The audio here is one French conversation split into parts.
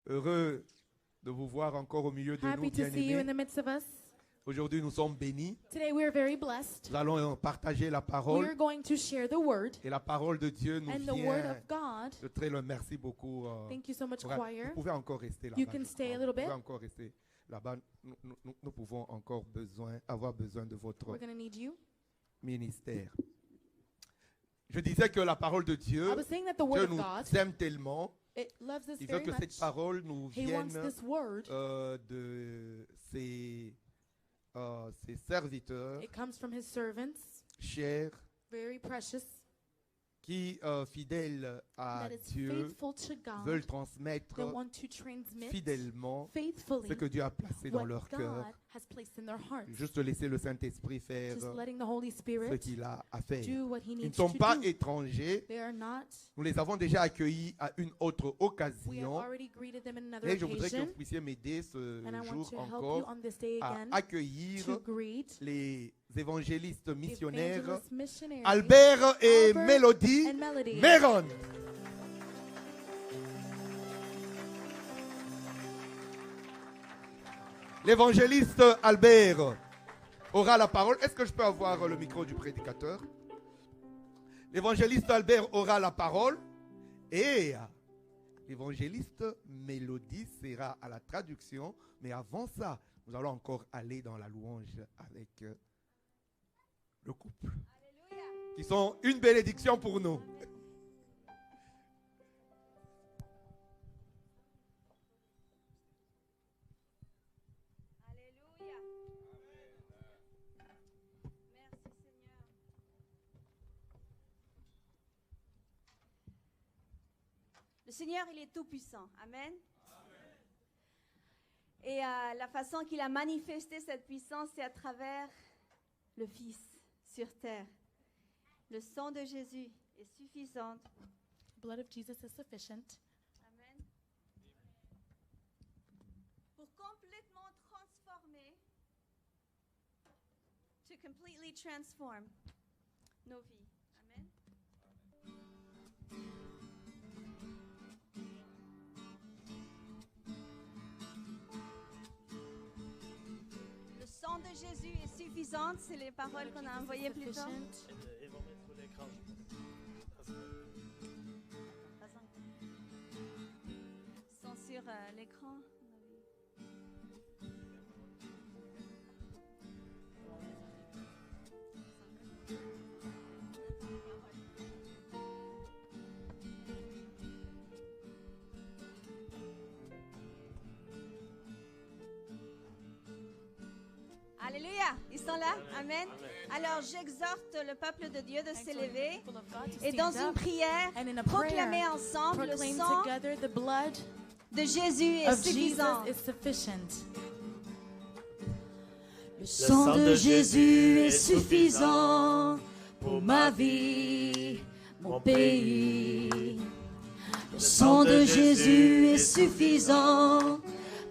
Heureux de vous voir encore au milieu de nous, Happy to see you in bien-aimés. the midst of us. Aujourd'hui, nous sommes bénis. Today we are very blessed. Nous allons partager la We parole. are going to share the word, Et la parole de Dieu nous and the word vient of God. de très loin. Merci beaucoup. Thank you so much, Vous choir. pouvez encore rester là-bas. You can stay a little Vous pouvez bit. encore rester là-bas. Nous pouvons encore avoir besoin de votre We're going to need you. ministère. Je disais que la parole de Dieu, I was saying that the word Dieu of nous God, aime tellement. it loves us Il veut very que cette much. parole nous He wants vienne this word. de ses serviteurs It comes from his servants, chers very precious, qui, fidèles à that is Dieu, faithful to God, veulent transmettre that want to transmit fidèlement faithfully ce que Dieu a placé dans what leur cœur. God has placed in their hearts. Juste laisser le Saint-Esprit faire Just letting the Holy ce Spirit qu'il a à faire. do what he Ils ne needs sont to pas do. étrangers. They are not. Nous les avons déjà accueillis à une autre We have occasion. already greeted them in another Et je voudrais que occasion, vous puissiez m'aider ce and I want jour to help you encore on this day à again accueillir to greet les évangélistes missionnaires evangelist missionaries Albert et Albert Mélodie and Melody. Méron. L'évangéliste Albert aura la parole. Est-ce que je peux avoir le micro du prédicateur? L'évangéliste Albert aura la parole et l'évangéliste Mélodie sera à la traduction. Mais avant ça, nous allons encore aller dans la louange avec le couple, qui sont une bénédiction pour nous. Alléluia. Merci Seigneur. Le Seigneur, il est tout puissant. Amen. Et la façon qu'il a manifesté cette puissance, c'est à travers le Fils sur terre. Le sang de Jésus est suffisant. The blood of Jesus is sufficient Amen. Pour complètement transformer, to completely transform nos vies. Amen. Le sang de Jésus est suffisant, c'est les paroles qu'on a envoyées plus tôt. sufficient. Ils vont mettre sur l'écran. Ils sont sur l'écran. Alléluia, ils sont là, amen. Alors j'exhorte le peuple de Dieu de s'élever People of God to et dans stand une up prière, and in a proclamer prayer, ensemble le proclaim sang together the blood de Jésus est of Jesus suffisant. is sufficient. Le sang de Jésus est suffisant pour ma vie, mon pays. Le sang de Jésus est suffisant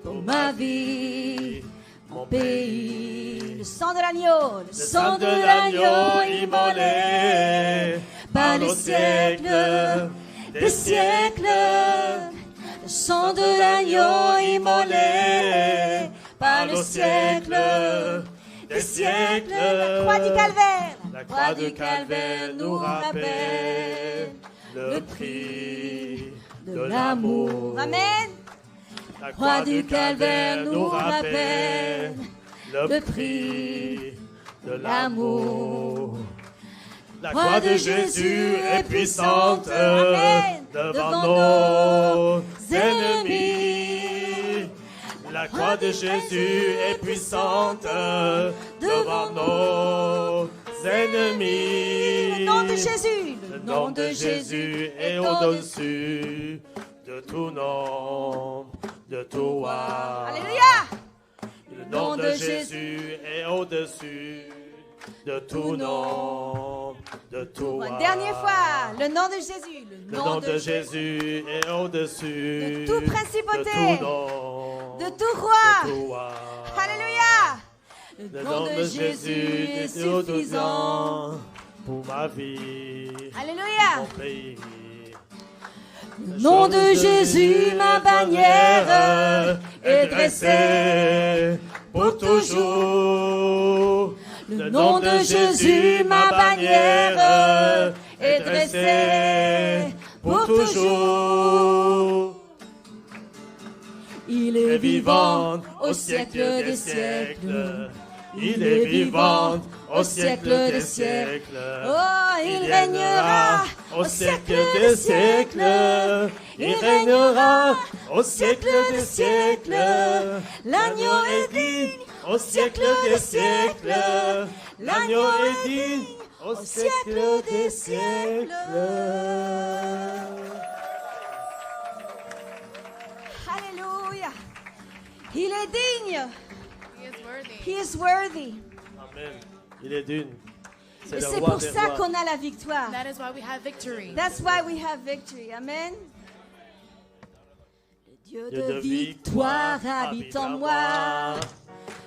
pour ma vie, mon pays. le sang de l'agneau, Le sang de l'agneau immolé par les siècles des siècles. Le sang de l'agneau immolé par les siècles des siècles. La croix du calvaire, La croix du calvaire nous rappelle le prix de l'amour. Amen. La Croix du calvaire nous rappelle le prix de l'amour. La Croix croix de de Jésus est puissante Amen. devant Devant nos ennemis. La croix de Jésus est puissante devant nos ennemis. Le nom de Jésus, Le nom de Jésus est au-dessus de tout nom, de tout roi. Alléluia. Le nom de Jésus est au-dessus de tout nom, de tout roi. Une dernière fois, le nom de Jésus, Le nom de Jésus est au-dessus de toute principauté, de tout nom, de tout roi. de tout roi. Alléluia. Le nom de Jésus est suffisant pour ma vie, Alléluia. mon pays. Au nom de Jésus, ma bannière est dressée pour toujours. Le nom de Jésus, ma bannière est dressée pour toujours. Il est vivant au siècle des siècles. Il est vivant au siècle des siècles. Oh, il régnera au siècle des siècles. Il régnera au siècle des siècles. L'agneau est digne au siècle des siècles. L'agneau est digne au siècle des siècles. Alléluia. Il est digne. He is worthy. He is worthy. Amen. Il est digne. Et le c'est roi pour des ça rois. qu'on a la victoire. That is why we have victory. That's why we have victory. Amen. Le Dieu Dieu de victoire habite en moi.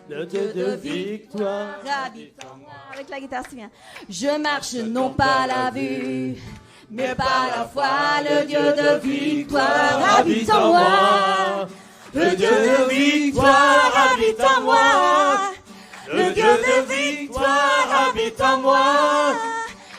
Le Dieu de victoire Habite en moi. Avec la guitare, c'est bien. Je marche non pas à la vue, mais par la foi. Le Dieu de victoire habite en moi. Le Dieu de victoire habite en moi. Le Dieu de victoire habite en moi.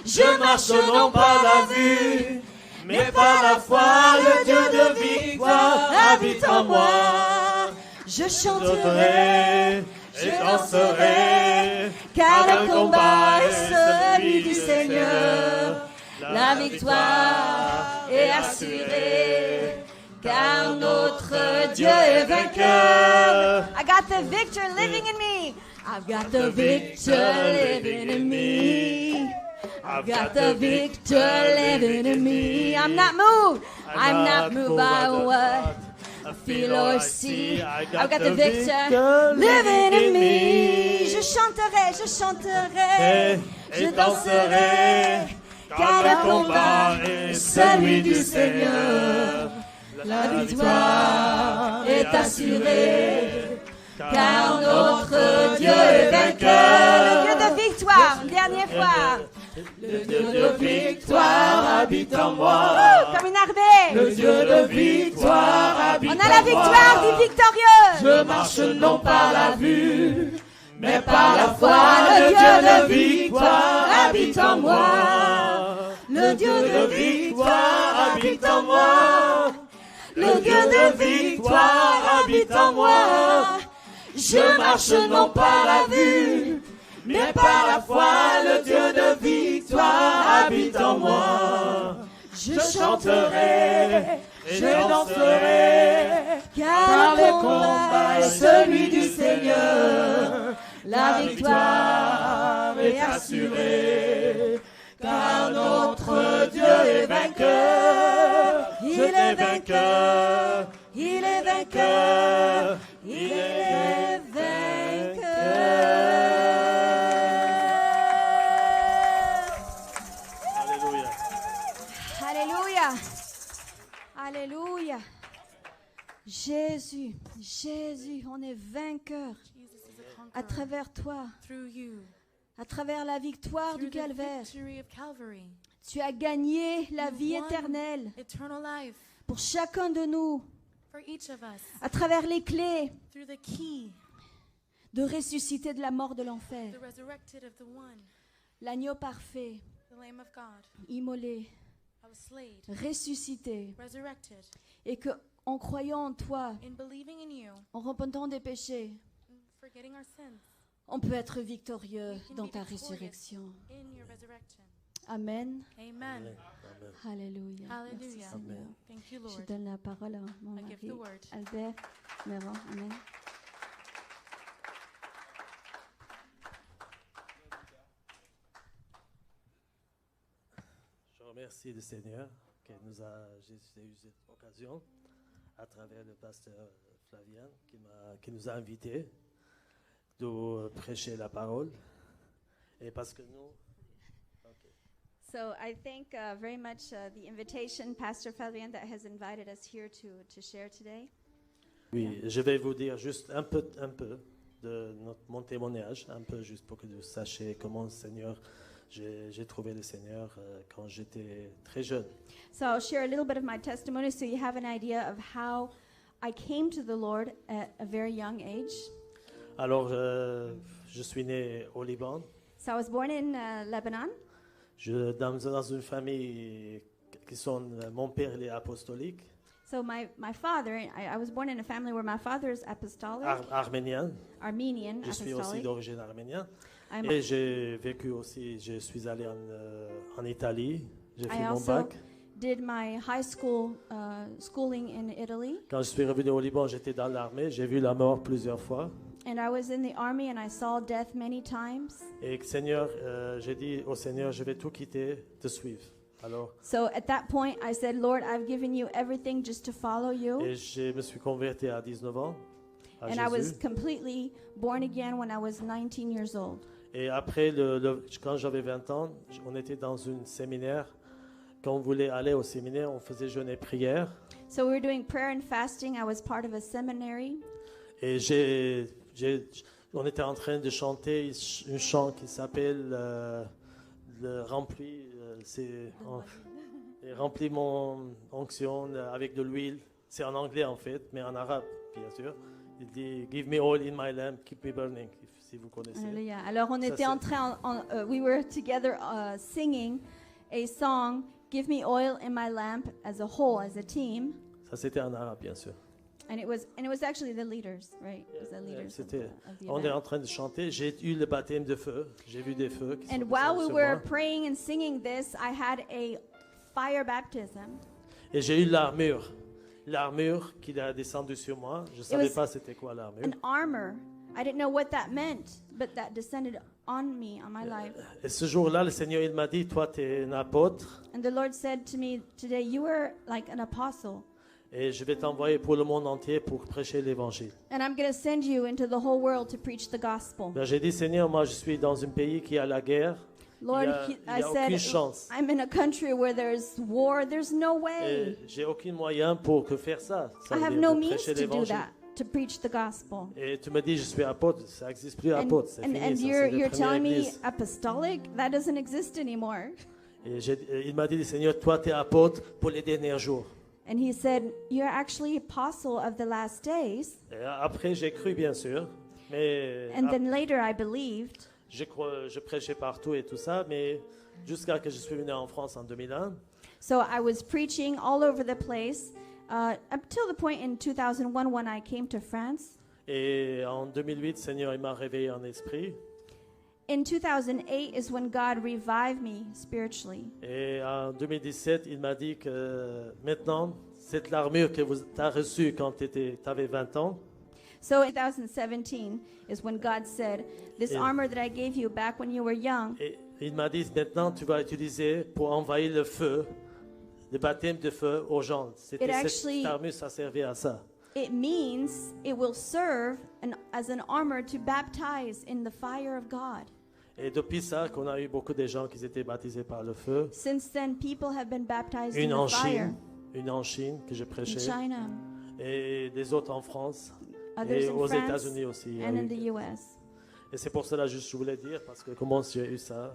Je marche non pas à la vue, mais par la foi. Le Dieu de victoire habite en moi. Je chanterai, Je danserai, car le combat est celui du Seigneur. La victoire est assurée, car notre Dieu est vainqueur. I got the victor living in me. I've got the victor living in me. I've got the victor living in me. I'm not moved. I'm not moved by what I feel or see. I've got the victor living in me. Je chanterai, je danserai, car le combat est celui du Seigneur. La victoire est assurée, car notre Dieu est vainqueur. Le Dieu de victoire, une dernière fois. Le Dieu de victoire habite en moi. Comme une armée. Le Dieu de victoire habite en On moi. a la victoire du victorieux. Je marche non par la vue, mais par la foi. Le Le Dieu de victoire habite en moi. Le Dieu de victoire habite en moi. Le Dieu de victoire habite en moi. Je marche non par la vue, mais par la foi. Le Dieu de victoire habite en moi. Je chanterai, je danserai, car le combat est celui du Seigneur. La victoire est assurée, car notre Dieu est vainqueur. Il est vainqueur, il est vainqueur, il est vainqueur. Alléluia. Alléluia. Alléluia. Jésus, Jésus, on est vainqueur Jesus is a à conqueror travers toi, through you, à travers la victoire du through the calvaire. victory of Calvary. Tu as gagné la You vie won éternelle eternal life pour chacun de nous, for each of us à travers les clés through the key, de ressusciter de la mort de l'enfer. the resurrected of the one, L'agneau parfait, the Lamb of God, immolé, that was slayed, ressuscité, resurrected, et que en croyant en toi, in believing in you, en repentant des péchés, and forgetting our sins, on peut être victorieux we can dans be ta victorious résurrection. in your resurrection. Amen. Amen. Alléluia. Merci, Hallelujah. Seigneur. Thank you, Je Lord. donne la parole à mon I give mari, the word. Albert Méran. Amen. Je remercie le Seigneur qui nous a j'ai eu cette occasion à travers le pasteur Flavien qui nous a invités de prêcher la parole. Et parce que nous... So I thank very much the invitation, Pastor Fabien, that has invited us here to share today. Oui, je vais vous dire juste un peu de mon témoignage, un peu juste pour que vous sachiez comment le Seigneur, j'ai trouvé le Seigneur quand j'étais très jeune. So I'll share a little bit of my testimony so you have an idea of how I came to the Lord at a very young age. Alors, je suis né au Liban. So I was born in Lebanon. Dans une famille qui sont... mon père il est apostolique, So my father, I was born in a family where my father is apostolic, arménien. Armenian Je suis aussi apostolic. d'origine arménienne. I'm- Et j'ai vécu aussi, je suis allé en Italie. J'ai fait I mon also bac. did my high school schooling in Italy, Quand je suis revenu au Liban, j'étais dans l'armée. J'ai vu la mort plusieurs fois. and I was in the army and I saw death many times. Et Seigneur, j'ai dit au Seigneur, je vais tout quitter, te suivre. Alors, So at that point, I said, Lord, I've given you everything just to follow you. et je me suis converti à 19 ans à And I was Jésus. completely born again when I was 19 years old. Et après, quand j'avais 20 ans, on était dans un séminaire. Quand on voulait aller au séminaire, on faisait jeûne et prière. So we were doing prayer and fasting. I was part of a seminary. Et on était en train de chanter un chant qui s'appelle le Remplis, Remplis mon onction avec de l'huile. C'est en anglais en fait, mais en arabe bien sûr. Il dit Give me oil in my lamp, keep me burning. Si vous connaissez. Alléluia. Alors on Ça, était c'est- en train, we were together singing a song, Give Me Oil in My Lamp, as a whole, as a team. Ça c'était en arabe bien sûr. And it was actually the leaders, right? It was the leaders of C'était. the On est event. en train de chanter. J'ai eu le baptême de feu. J'ai vu des feux. Qui And sont while we sur were moi. praying and singing this, I had a fire baptism. Et j'ai eu l'armure. L'armure qui a descendu sur moi. Je ne savais was pas c'était quoi l'armure. An armor. I didn't know what that meant, but that descended on me, on my life. Et ce jour-là, le Seigneur il m'a dit, toi, tu es un apôtre And the Lord said to me today, you are like an apostle. et je vais t'envoyer pour le monde entier pour prêcher l'évangile. And I'm going to send you into the whole world to preach the gospel. Ben, j'ai dit, Seigneur, moi, je suis dans un pays qui a la guerre. Lord, il y a I aucune said, chance. I'm in a country where there's war. There's no Et way. j'ai aucun moyen pour faire ça. Ça I veut have dire no de means prêcher to do l'évangile. that, to preach the gospel. Et tu me dis, je suis apôtre. Ça n'existe plus, And, apôtre. C'est fini. and ça, you're, c'est la you're première telling me église. apostolic? That doesn't exist anymore. Et il m'a dit, Seigneur, toi, tu es apôtre pour les derniers jours. And he said, you're actually apostle of the last days. Et après, j'ai cru, bien sûr. Mais And then later I believed. je prêchais partout et tout ça. Mais jusqu'à que je suis venu en France en 2001. So I was preaching all over the place up till the point in 2001 when I came to France. Et en 2008, Seigneur, il m'a réveillé en esprit. In 2008 is when God revived me spiritually. Et en 2017, il m'a dit que maintenant, cette l'armure que tu as reçue quand tu avais 20 ans, So in 2017 is when God said, this Yeah. armor that I gave you back when you were young, et il m'a dit maintenant tu vas l'utiliser pour envahir le feu, le baptême de feu aux gens. C'était actually- cette armure, ça servait à ça. it means it will serve as an armor to baptize in the fire of God. Et depuis ça, qu'on a eu beaucoup de gens qui étaient baptisés par le feu. Since then, people have been baptized Une in en the fire. Chine, une en Chine que je In prêchais, China, et des autres en France, others et in aux France, États-Unis aussi. il y a and eu. in the U.S. Et c'est pour cela juste je voulais dire parce que comment j'ai eu ça.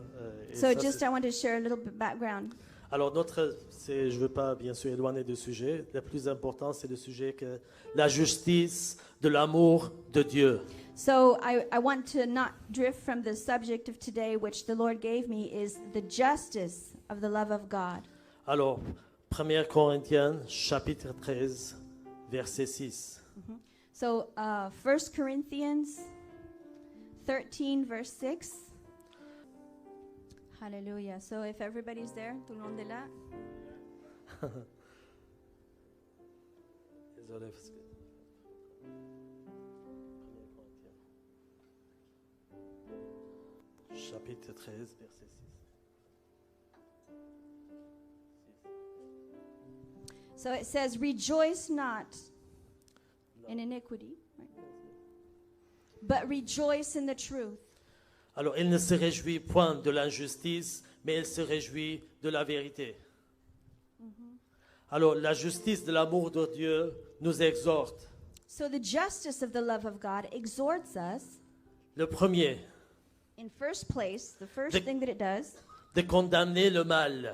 Et So ça, just c'est- I want to share a little bit background. Alors je ne veux pas bien sûr éloigner du sujet. Le plus important c'est le sujet que la justice de l'amour de Dieu. So I want to not drift from the subject of today, which the Lord gave me, is the justice of the love of God. Alors 1 Corinthiens chapitre 13 verset 6. So 1 Corinthians 13, verse 6. Hallelujah. So if everybody's there, tout le monde est là. Désolé parce que... 1 Corinthiens. Chapitre 13 verset 6. So it says, rejoice not in iniquity, right? But rejoice in the truth. Alors, il ne se réjouit point de l'injustice, mais il se réjouit de la vérité. Alors, la justice de l'amour de Dieu nous exhorte. So the justice of the love of God exhorts us, Le premier, in first place, the first The- thing that it does, de condamner le mal.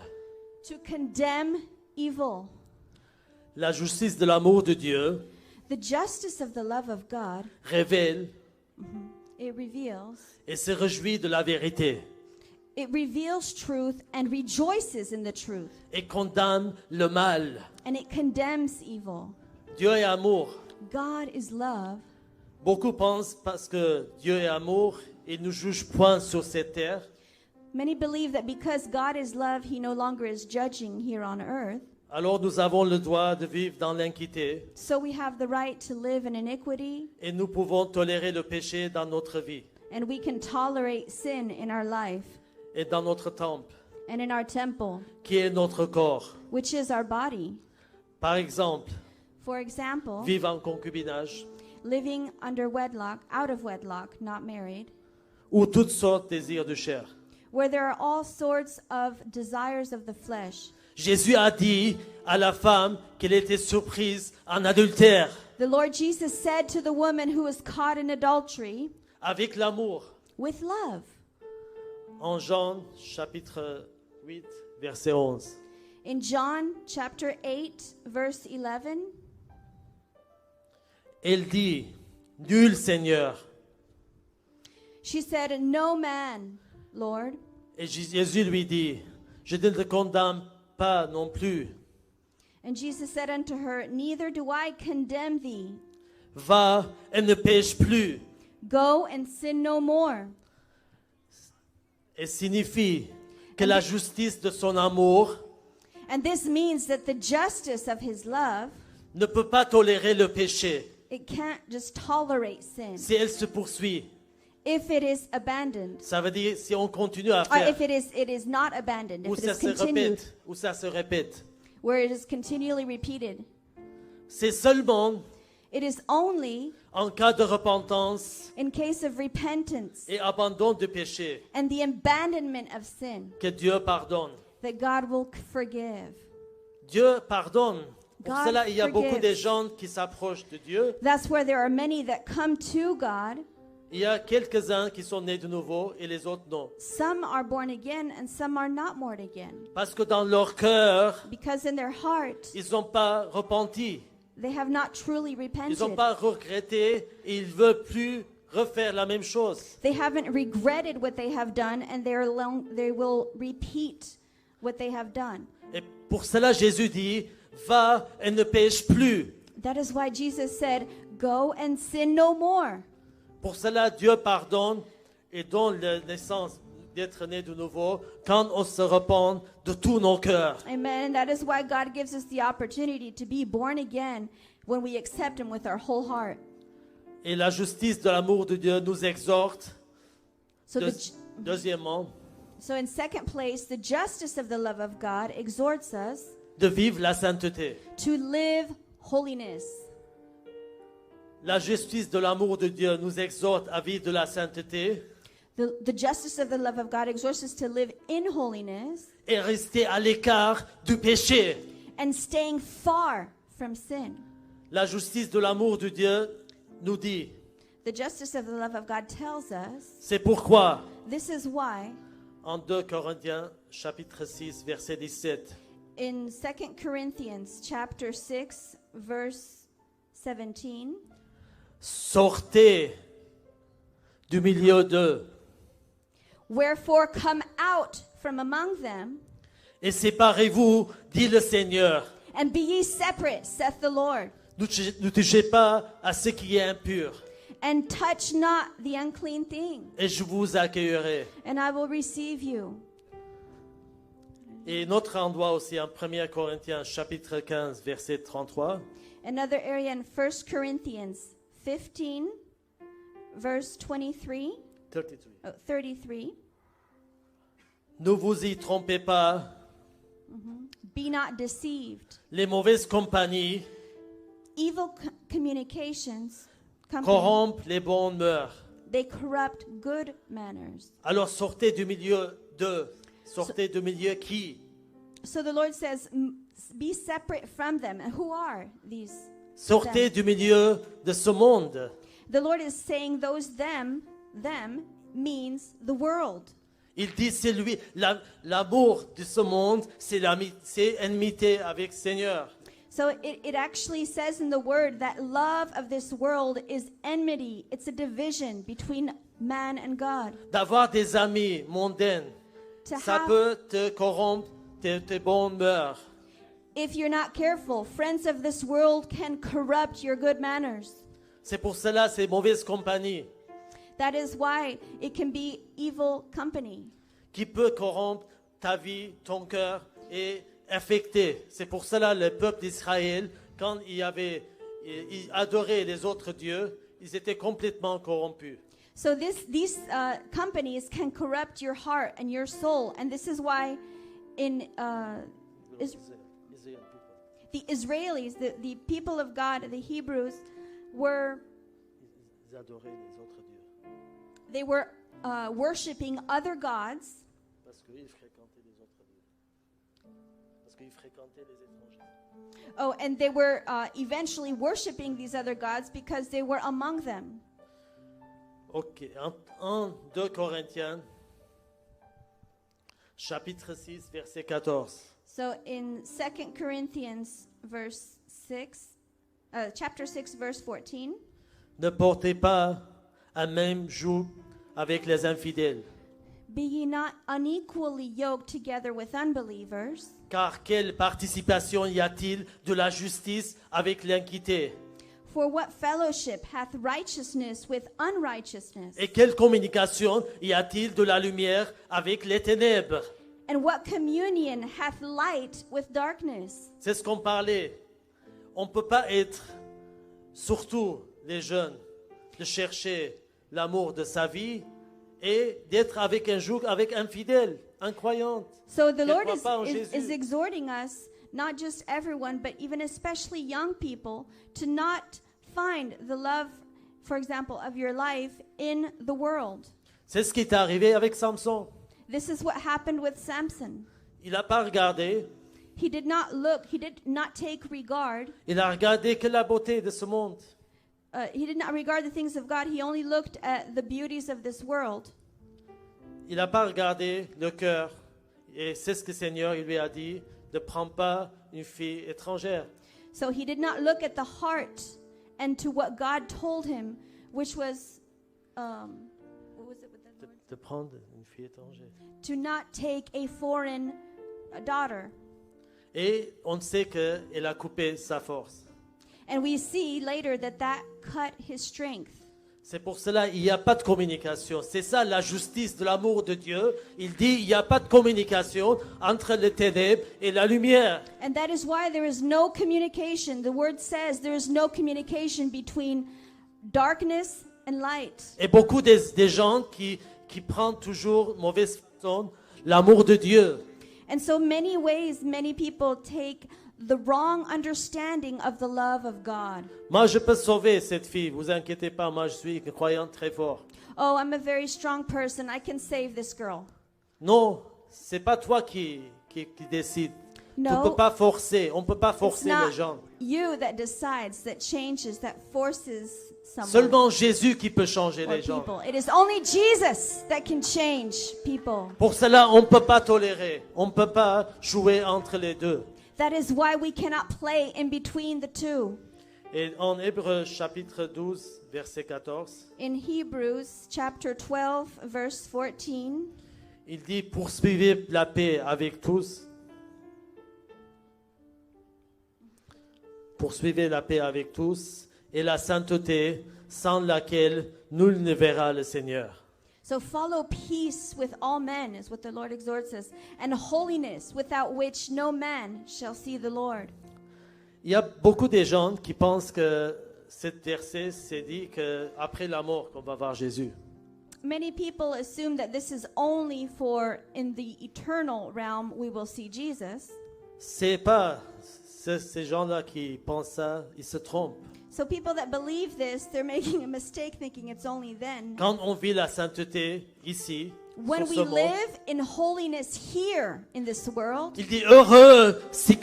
to condemn evil. La justice de l'amour de Dieu The justice of the love of God, révèle it reveals. et se réjouit de la vérité It reveals truth and rejoices in the truth. et condamne le mal. And it condemns evil. Dieu est amour. God is love. Beaucoup pensent parce que Dieu est amour, il ne juge point sur cette terre. Many believe that because God is love, he no longer is judging here on earth. Alors nous avons le droit de vivre dans l'iniquité So we have the right to live in iniquity, et nous pouvons tolérer le péché dans notre vie and we can tolerate sin in our life et dans notre temple, and in our temple, qui est notre corps. which is our body. Par exemple, For example, vivre en concubinage living under wedlock, out of wedlock, not married, ou toutes sortes de désirs de chair. where there are all sorts of desires of the flesh. Jésus a dit à la femme qu'elle était surprise en adultère The Lord Jesus said to the woman who was caught in adultery, avec l'amour. with love. En Jean chapitre 8, verset 11. In John chapter 8, verse 11, Elle dit, nul Seigneur. she said, "No man, Lord." Et Jésus lui dit, je ne te condamne pas non plus. And Jesus said unto her, "Neither do I condemn thee. Va et ne pêche plus. Go and sin no more." Et signifie que la justice de son amour And this means that the justice of his love, ne peut pas tolérer le péché it can't just tolerate sin si elle se poursuit. if it is abandoned. Ça veut dire si on continue à Or faire, if it is not abandoned, ou if it ça is se continued, répète, ou ça se répète. where it is continually repeated. C'est seulement It is only en cas de repentance in case of repentance et abandon du péché and the abandonment of sin que Dieu pardonne. that God will forgive. Dieu pardonne. Pour God cela, il y a beaucoup de forgives. gens qui s'approchent de Dieu. That's where there are many that come to God. Il y a quelques-uns qui sont nés de nouveau et les autres non. Some are born again and some are not born again. Parce que dans leur cœur, Because in their heart, ils n'ont pas repenti. they have not truly Ils n'ont repented. pas regretté et ils ne veulent plus refaire la même chose. They haven't regretted what they have done, and they will repeat what they have done. Et pour cela, Jésus dit, va et ne pêche plus. That is why Jesus said, "Go and sin no more." Pour cela, Dieu pardonne et donne la naissance d'être né de nouveau quand on se repent de tous nos cœurs. Amen. That is why God gives us the opportunity to be born again when we accept Him with our whole heart. Et la justice de l'amour de Dieu nous exhorte. So, Deuxièmement, so in second place, the justice of the love of God exhorts us de vivre la sainteté. to live holiness. La justice de l'amour de Dieu nous exhorte à vivre de la sainteté The justice of the love of God exhorts us to live in holiness et rester à l'écart du péché. and staying far from sin. La justice de l'amour de Dieu nous dit, The justice of the love of God tells us c'est pourquoi, this is why en 2 Corinthiens chapitre 6, verset 17, in 2 Corinthians chapter 6 verse 17, sortez du milieu d'eux "Wherefore come out from among them, et séparez-vous, dit le Seigneur. and be ye separate, saith the Lord, Ne touchez pas à ce qui est impur, and touch not the unclean thing, et je vous accueillerai. and I will receive you." Et notre endroit aussi en 1 Corinthiens chapitre 15, verset 33. Another area in 1 Corinthians 15 verse 23, 33. Ne vous y trompez pas, Be not deceived. les mauvaises compagnies Evil communications corrompent les bonnes mœurs. they corrupt good manners. Alors sortez du milieu d'eux. Sortez du milieu qui? So the Lord says, be separate from them. And who are these? Sortez du milieu de ce monde. The Lord is saying those them means the world. Il dit, c'est lui, l'amour de ce monde, c'est enmité avec le Seigneur. So it actually says in the word that love of this world is enmity. It's a division between man and God. D'avoir des amis mondains, To ça have, peut te corrompre tes bonnes mœurs. if you're not careful, friends of this world can corrupt your good manners. C'est pour cela, c'est mauvaise compagnie That is why it can be evil company. qui peut corrompre ta vie, ton cœur et affecter. C'est pour cela le peuple d'Israël, quand il adorait les autres dieux, ils étaient complètement corrompus. So these companies can corrupt your heart and your soul, and this is why in the Israelis, the people of God, the Hebrews, Ils adoraient les autres dieux they were worshiping other gods parce qu'ils fréquentaient les autres dieux. Parce qu'ils fréquentaient les étrangers. Oh, and they were eventually worshiping these other gods because they were among them. Ok, en 2 Corinthiens, chapitre 6, verset 14. So in 2 Corinthians chapter 6, verse 14, Ne portez pas un même joug avec les infidèles, be ye not unequally yoked together with unbelievers, car quelle participation y a-t-il de la justice avec l'iniquité? for what fellowship hath righteousness with unrighteousness? Et quelle communication y a-t-il de la lumière avec les ténèbres? And what communion hath light with darkness? C'est ce qu'on parlait. On ne peut pas être, surtout les jeunes, de chercher l'amour de sa vie et d'être avec un joug, avec un fidèle, incroyante. So the Qu'elle Lord croit pas en is Jésus. exhorting us, not just everyone, but even especially young people, to not find the love, for example, of your life in the world. C'est ce qui est arrivé avec Samson. This is what happened with Samson. Il n'a pas regardé, He did not look, he did not take regard. il a regardé que la beauté de ce monde. He did not regard the things of God. He only looked at the beauties of this world. Il n'a pas regardé le cœur. Et c'est ce que le Seigneur il lui a dit, ne prends pas une fille étrangère. So he did not look at the heart and to what God told him, which was, what was it with the Lord? De prendre une fille étrangère. To not take a foreign daughter. Et on sait qu'elle a coupé sa force. And we see later that cut his strength. C'est pour cela qu'il n'y a pas de communication. C'est ça la justice de l'amour de Dieu. Il dit il n'y a pas de communication entre les ténèbres et la lumière. And that is why there is no communication. The word says there is no communication between darkness and light. Et beaucoup des gens qui prennent toujours mauvaise façon l'amour de Dieu. And so many people take the wrong understanding of the love of God. Moi, je peux sauver cette fille. Vous inquiétez pas, moi, je suis une croyante très fort. Oh, I'm a very strong person. I can save this girl. Non, c'est pas toi qui décide. No, On peut pas forcer. On peut pas it's forcer not les gens. you that decides, that changes, that forces someone Seulement Jésus qui peut changer or les gens. people. It is only Jesus that can change people. Pour cela, on ne peut pas tolérer. On ne peut pas jouer entre les deux. That is why we cannot play in between the two. Et en Hébreux chapitre 12, verset 14, In Hebrews chapter 12, verse 14, il dit « Poursuivez la paix avec tous. Poursuivez la paix avec tous et la sainteté sans laquelle nul ne verra le Seigneur. » so follow peace with all men, is what the Lord exhorts us, and holiness, without which no man shall see the Lord. Il y a beaucoup de gens qui pensent que cet verset c'est dit qu'après la mort qu'on va voir Jésus. Many people assume that this is only for in the eternal realm we will see Jesus. C'est pas ces gens-là qui pensent ça, ils se trompent. So people that believe this, they're making a mistake thinking it's only then. Quand on vit la sainteté ici, When sur we ce monde, live in holiness here in this world, il dit heureux c'est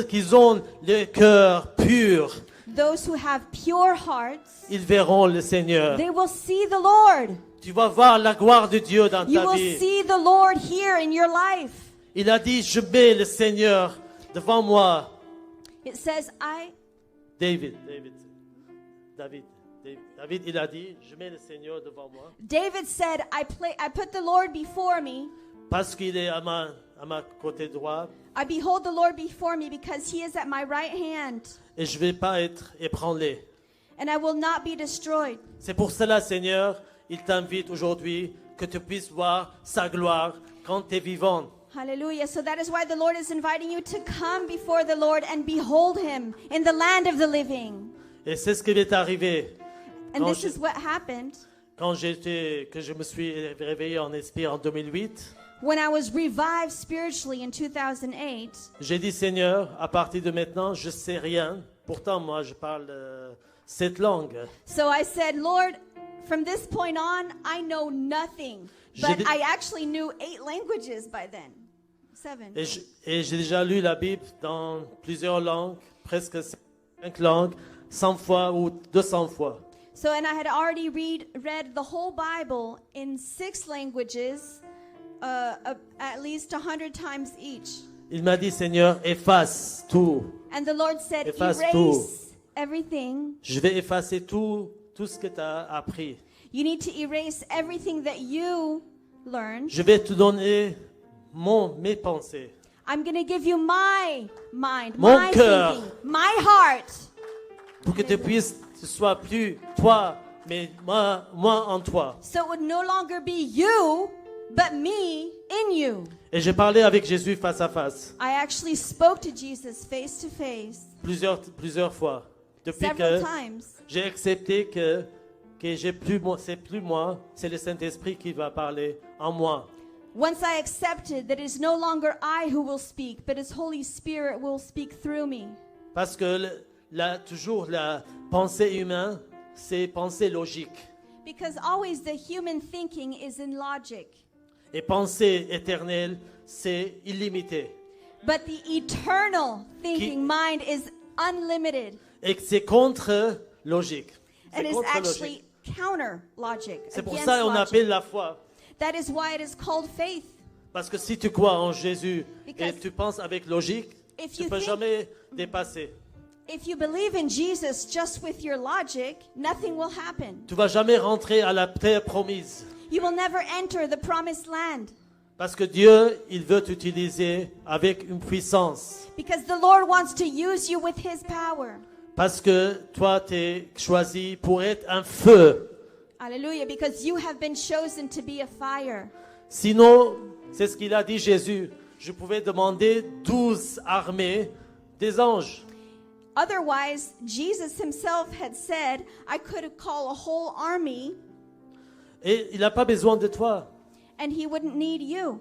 qu'ils ont le cœur pur those who have pure hearts, ils verront le Seigneur. they will see the Lord. Tu vas voir la gloire de Dieu dans You ta will vie. see the Lord here in your life. Il a dit, je mets le Seigneur devant moi. It says, David, il a dit, je mets le Seigneur devant moi. David said, I put the Lord before me. Parce qu'il est à ma côté droit. I behold the Lord before me because he is at my right hand, Et je ne vais pas être ébranlé. and I will not be destroyed. C'est pour cela, Seigneur, il t'invite aujourd'hui que tu puisses voir sa gloire quand tu es vivant. Hallelujah. So that is why the Lord is inviting you to come before the Lord and behold him in the land of the living. Et c'est ce qui m'est arrivé And Quand this je- is what happened quand que je me suis réveillé en esprit en 2008. when I was revived spiritually in 2008. J'ai dit, Seigneur, à partir de maintenant, je ne sais rien. Pourtant, moi, je parle cette langue. So I said, Lord, from this point on, I know nothing. J'ai But dit- I actually knew 8 languages by then. 7. Et j'ai déjà lu la Bible dans plusieurs langues, presque 5 langues, 100 fois ou 200 fois. So, and I had already read the whole Bible in 6 languages, at least 100 times each. Il m'a dit, Seigneur, efface tout. And the Lord said, Efface erase tout. everything. Je vais effacer tout ce que tu as appris. You need to erase everything that you learned. Je vais te donner mes pensées. I'm going to give you my mind, Mon my cœur. thinking, my heart. Pour que tu sois plus toi, mais moi en toi. So it would no longer be you, but me in you. Et j'ai parlé avec Jésus face à face, I actually spoke to Jesus face to face plusieurs fois. Depuis several que times. j'ai accepté que c'est plus moi, c'est le Saint-Esprit qui va parler en moi. Once I accepted that it's no longer I who will speak, but His Holy Spirit will speak through me. Parce que toujours la pensée humaine, c'est pensée logique. Because always the human thinking is in logic. Et pensée éternelle, c'est illimité. But the eternal thinking mind is unlimited. Et que c'est contre logique. And C'est is contre actually logique. counter logic. C'est pour against ça qu'on logic. appelle la foi. That is why it is called faith. Parce que si tu crois en Jésus et Because tu penses avec logique, if tu you ne peux think- jamais dépasser. If you believe in Jesus just with your logic, nothing will happen. Tu ne vas jamais rentrer à la terre promise. You will never enter the promised land. Parce que Dieu, il veut t'utiliser avec une puissance. Because the Lord wants to use you with His power. Parce que toi, tu es choisi pour être un feu. Hallelujah. Because you have been chosen to be a fire. Sinon, c'est ce qu'il a dit Jésus. Je pouvais demander 12 armées des anges. Otherwise, Jesus Himself had said, I could call a whole army Et il n'a pas besoin de toi. and He wouldn't need you.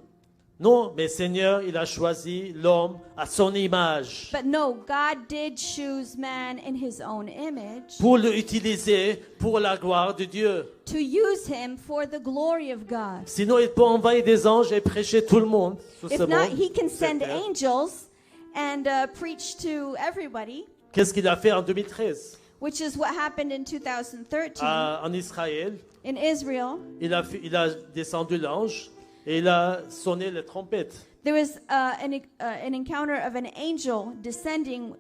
Non, mais Seigneur, il a choisi l'homme à son image But no, God did choose man in His own image pour l'utiliser pour la gloire de Dieu. to use him for the glory of God. Sinon, il peut envoyer des anges et prêcher tout le monde sur ce If not, monde. He can cette send terre. angels and preach to everybody, Qu'est-ce qu'il a fait en 2013 which is what happened in 2013 en Israël? in Israel. Il a descendu l'ange et il a sonné la trompette. There was an encounter of an angel descending,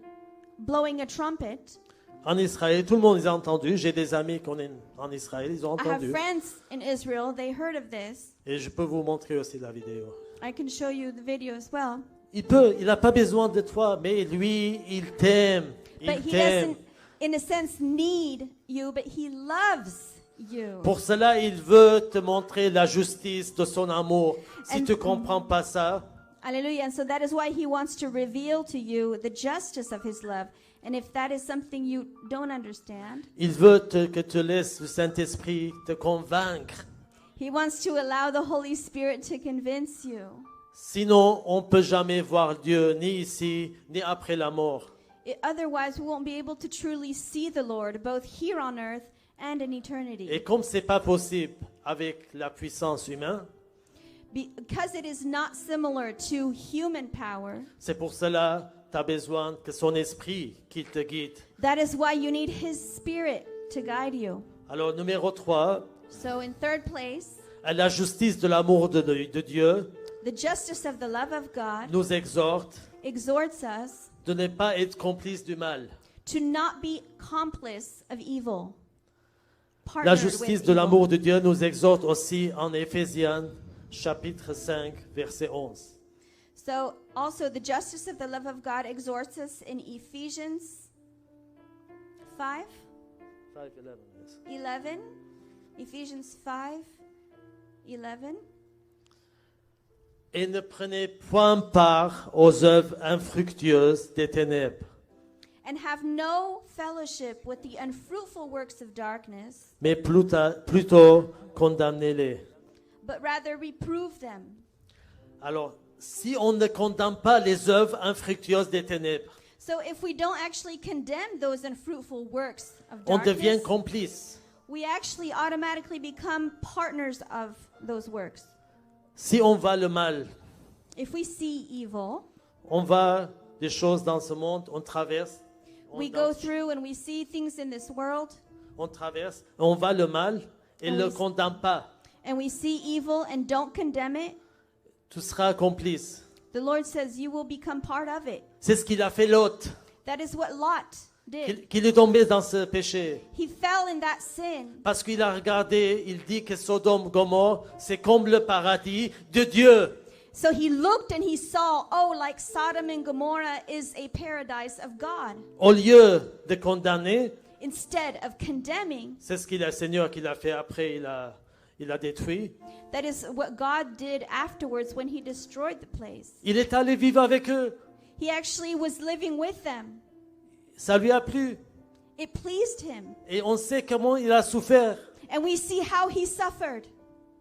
blowing a trumpet. En Israël, tout le monde les a entendus. J'ai des amis qui sont en Israël, ils ont I have entendu. friends in Israel, they heard of this. Et je peux vous montrer aussi la vidéo. I can show you the video as well. Il n'a pas besoin de toi, mais lui, il t'aime. But Il he t'aime. doesn't, in a sense, need you, but he loves you. Pour cela, il veut te montrer la justice de son amour. Si And- tu ne comprends pas ça, Hallelujah. And so that is why he wants to reveal to you the justice of his love. And if that is something you don't understand, il veut que tu laisses le Saint-Esprit te convaincre. he wants to allow the Holy Spirit to convince you. Sinon, on ne peut jamais voir Dieu, ni ici, ni après la mort. Otherwise, we won't be able to truly see the Lord, both here on earth and in eternity. Et comme ce n'est pas possible avec la puissance humaine, Because it is not similar to human power, c'est pour cela tu as besoin que son esprit qui te guide. That is why you need His Spirit to guide you. Alors, numéro 3, So in third place, la justice de l'amour de Dieu the justice of the love of God nous exhorte exhorts us de ne pas être complice du mal. to not be complice of evil. La Partnered justice with de evil. l'amour de Dieu nous exhorte aussi en Éphésiens chapitre 5, verset 11. So also the justice of the love of God exhorts us in Ephesians 5, 5:11, yes. 11. Ephesians 5, 11. Et ne prenez point part aux œuvres infructueuses des ténèbres, And have no fellowship with the unfruitful works of darkness, mais plutôt condamnez-les. but rather reprove them. Alors, si on ne condamne pas les œuvres infructueuses des ténèbres, So if we don't actually condemn those unfruitful works of on devient darkness, complice. we actually automatically become partners of those works. Si on va le mal, If we see evil, on va des choses dans ce monde, on traverse, we go through and we see things in this world, on traverse, on va le mal et On ne le s- condamne pas. and we see evil and don't condemn it, Tu seras complice. the Lord says you will become part of it. C'est ce qu'il a fait Lot, That is what Lot did. qu'il est tombé dans ce péché. He fell in that sin Parce qu'il a regardé, il dit que Sodome, Gomorrhe, c'est comme le paradis de Dieu. So he looked and he saw, oh, like Sodom and Gomorrah is a paradise of God. Au lieu de condamner, Instead of condemning, c'est ce qu'il a, le Seigneur qu'il a fait après, il a détruit. that is what God did afterwards when he destroyed the place. Il est allé vivre avec eux. He actually was living with them. Ça lui a plu. It pleased him. Et on sait comment il a souffert. And we see how he suffered.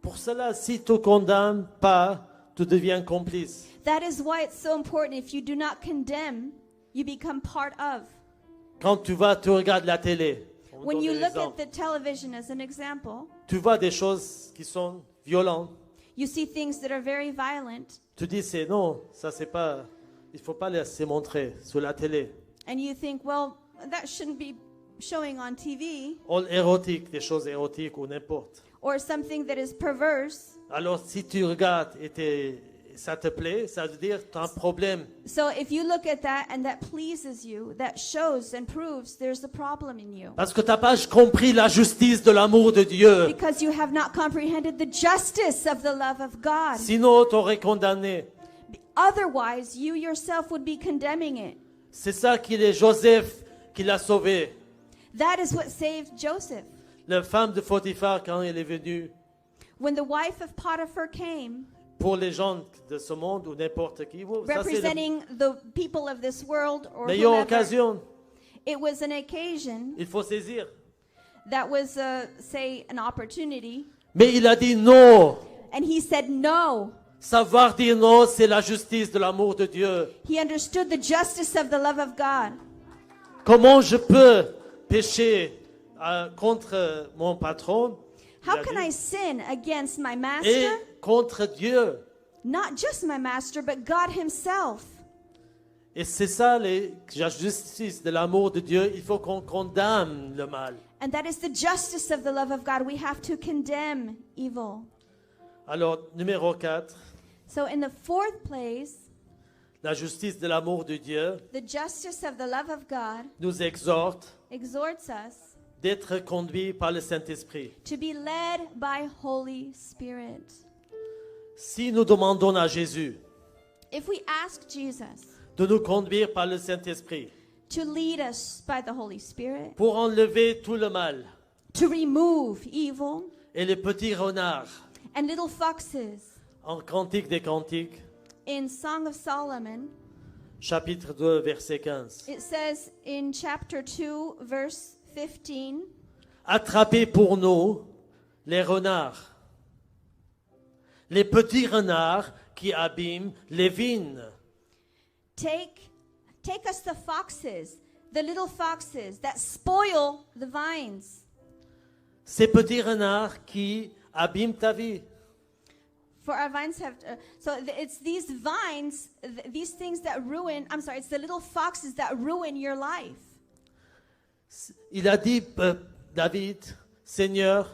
Pour cela, si tu ne condamnes pas, tu deviens complice. That is why it's so important. If you do not condemn, you become part of. Quand tu regardes la télé, on vous When donne you des look at exemples. the television as an example, Tu vois des choses qui sont violentes. you see things that are very violent, Tu dis, c'est non, ça c'est pas, il faut pas laisser montrer sur la télé. and you think, well, that shouldn't be showing on TV, Ou érotique, des choses érotiques ou n'importe. or something that is perverse. Alors si tu regardes et ça te plaît, ça veut dire que tu as un problème. So if you look at that and that pleases you, that shows and proves there's a problem in you. Parce que tu n'as pas compris la justice de l'amour de Dieu. Because you have not comprehended the justice of the love of God. Sinon, tu aurais condamné. Otherwise, you yourself would be condemning it. C'est ça qu'il est Joseph qui l'a sauvé. That is what saved Joseph. La femme de Potiphar, quand elle est venue, When the wife of Potiphar came, pour les gens de ce monde ou n'importe qui, ça c'est la representing the people of this world or meilleure whomever, occasion. it was an occasion Il faut saisir. that was, say, an opportunity. Mais il a dit non. And he said no. Savoir dire non, c'est la justice de l'amour de Dieu. He understood the justice of the love of God. Comment je peux pécher contre mon patron How il a can dit, I sin against my et master? contre Dieu? Not just my master, but God himself. Et c'est ça la justice de l'amour de Dieu. Il faut qu'on condamne le mal. And that is the justice of the love of God. We have to condemn evil. Alors, numéro 4, So in the fourth place, la justice de l'amour de Dieu the justice of the love of God nous exhorte exhorts us d'être conduits par le Saint-Esprit. to be led by Holy Spirit. Si nous demandons à Jésus If we ask Jesus de nous conduire par le Saint-Esprit to lead us by the Holy Spirit, pour enlever tout le mal to remove evil et les petits renards and little foxes, en Cantique des Cantiques, in Song of Solomon, chapitre 2, verset 15. it says in chapter 2, verse 15, Attrapez pour nous les renards, les petits renards qui abîment les vignes. take us the foxes, the little foxes that spoil the vines. Ces petits renards qui abîment ta vie. For our vines have, it's these vines, these things that ruin, it's the little foxes that ruin your life. Il a dit, David, Seigneur,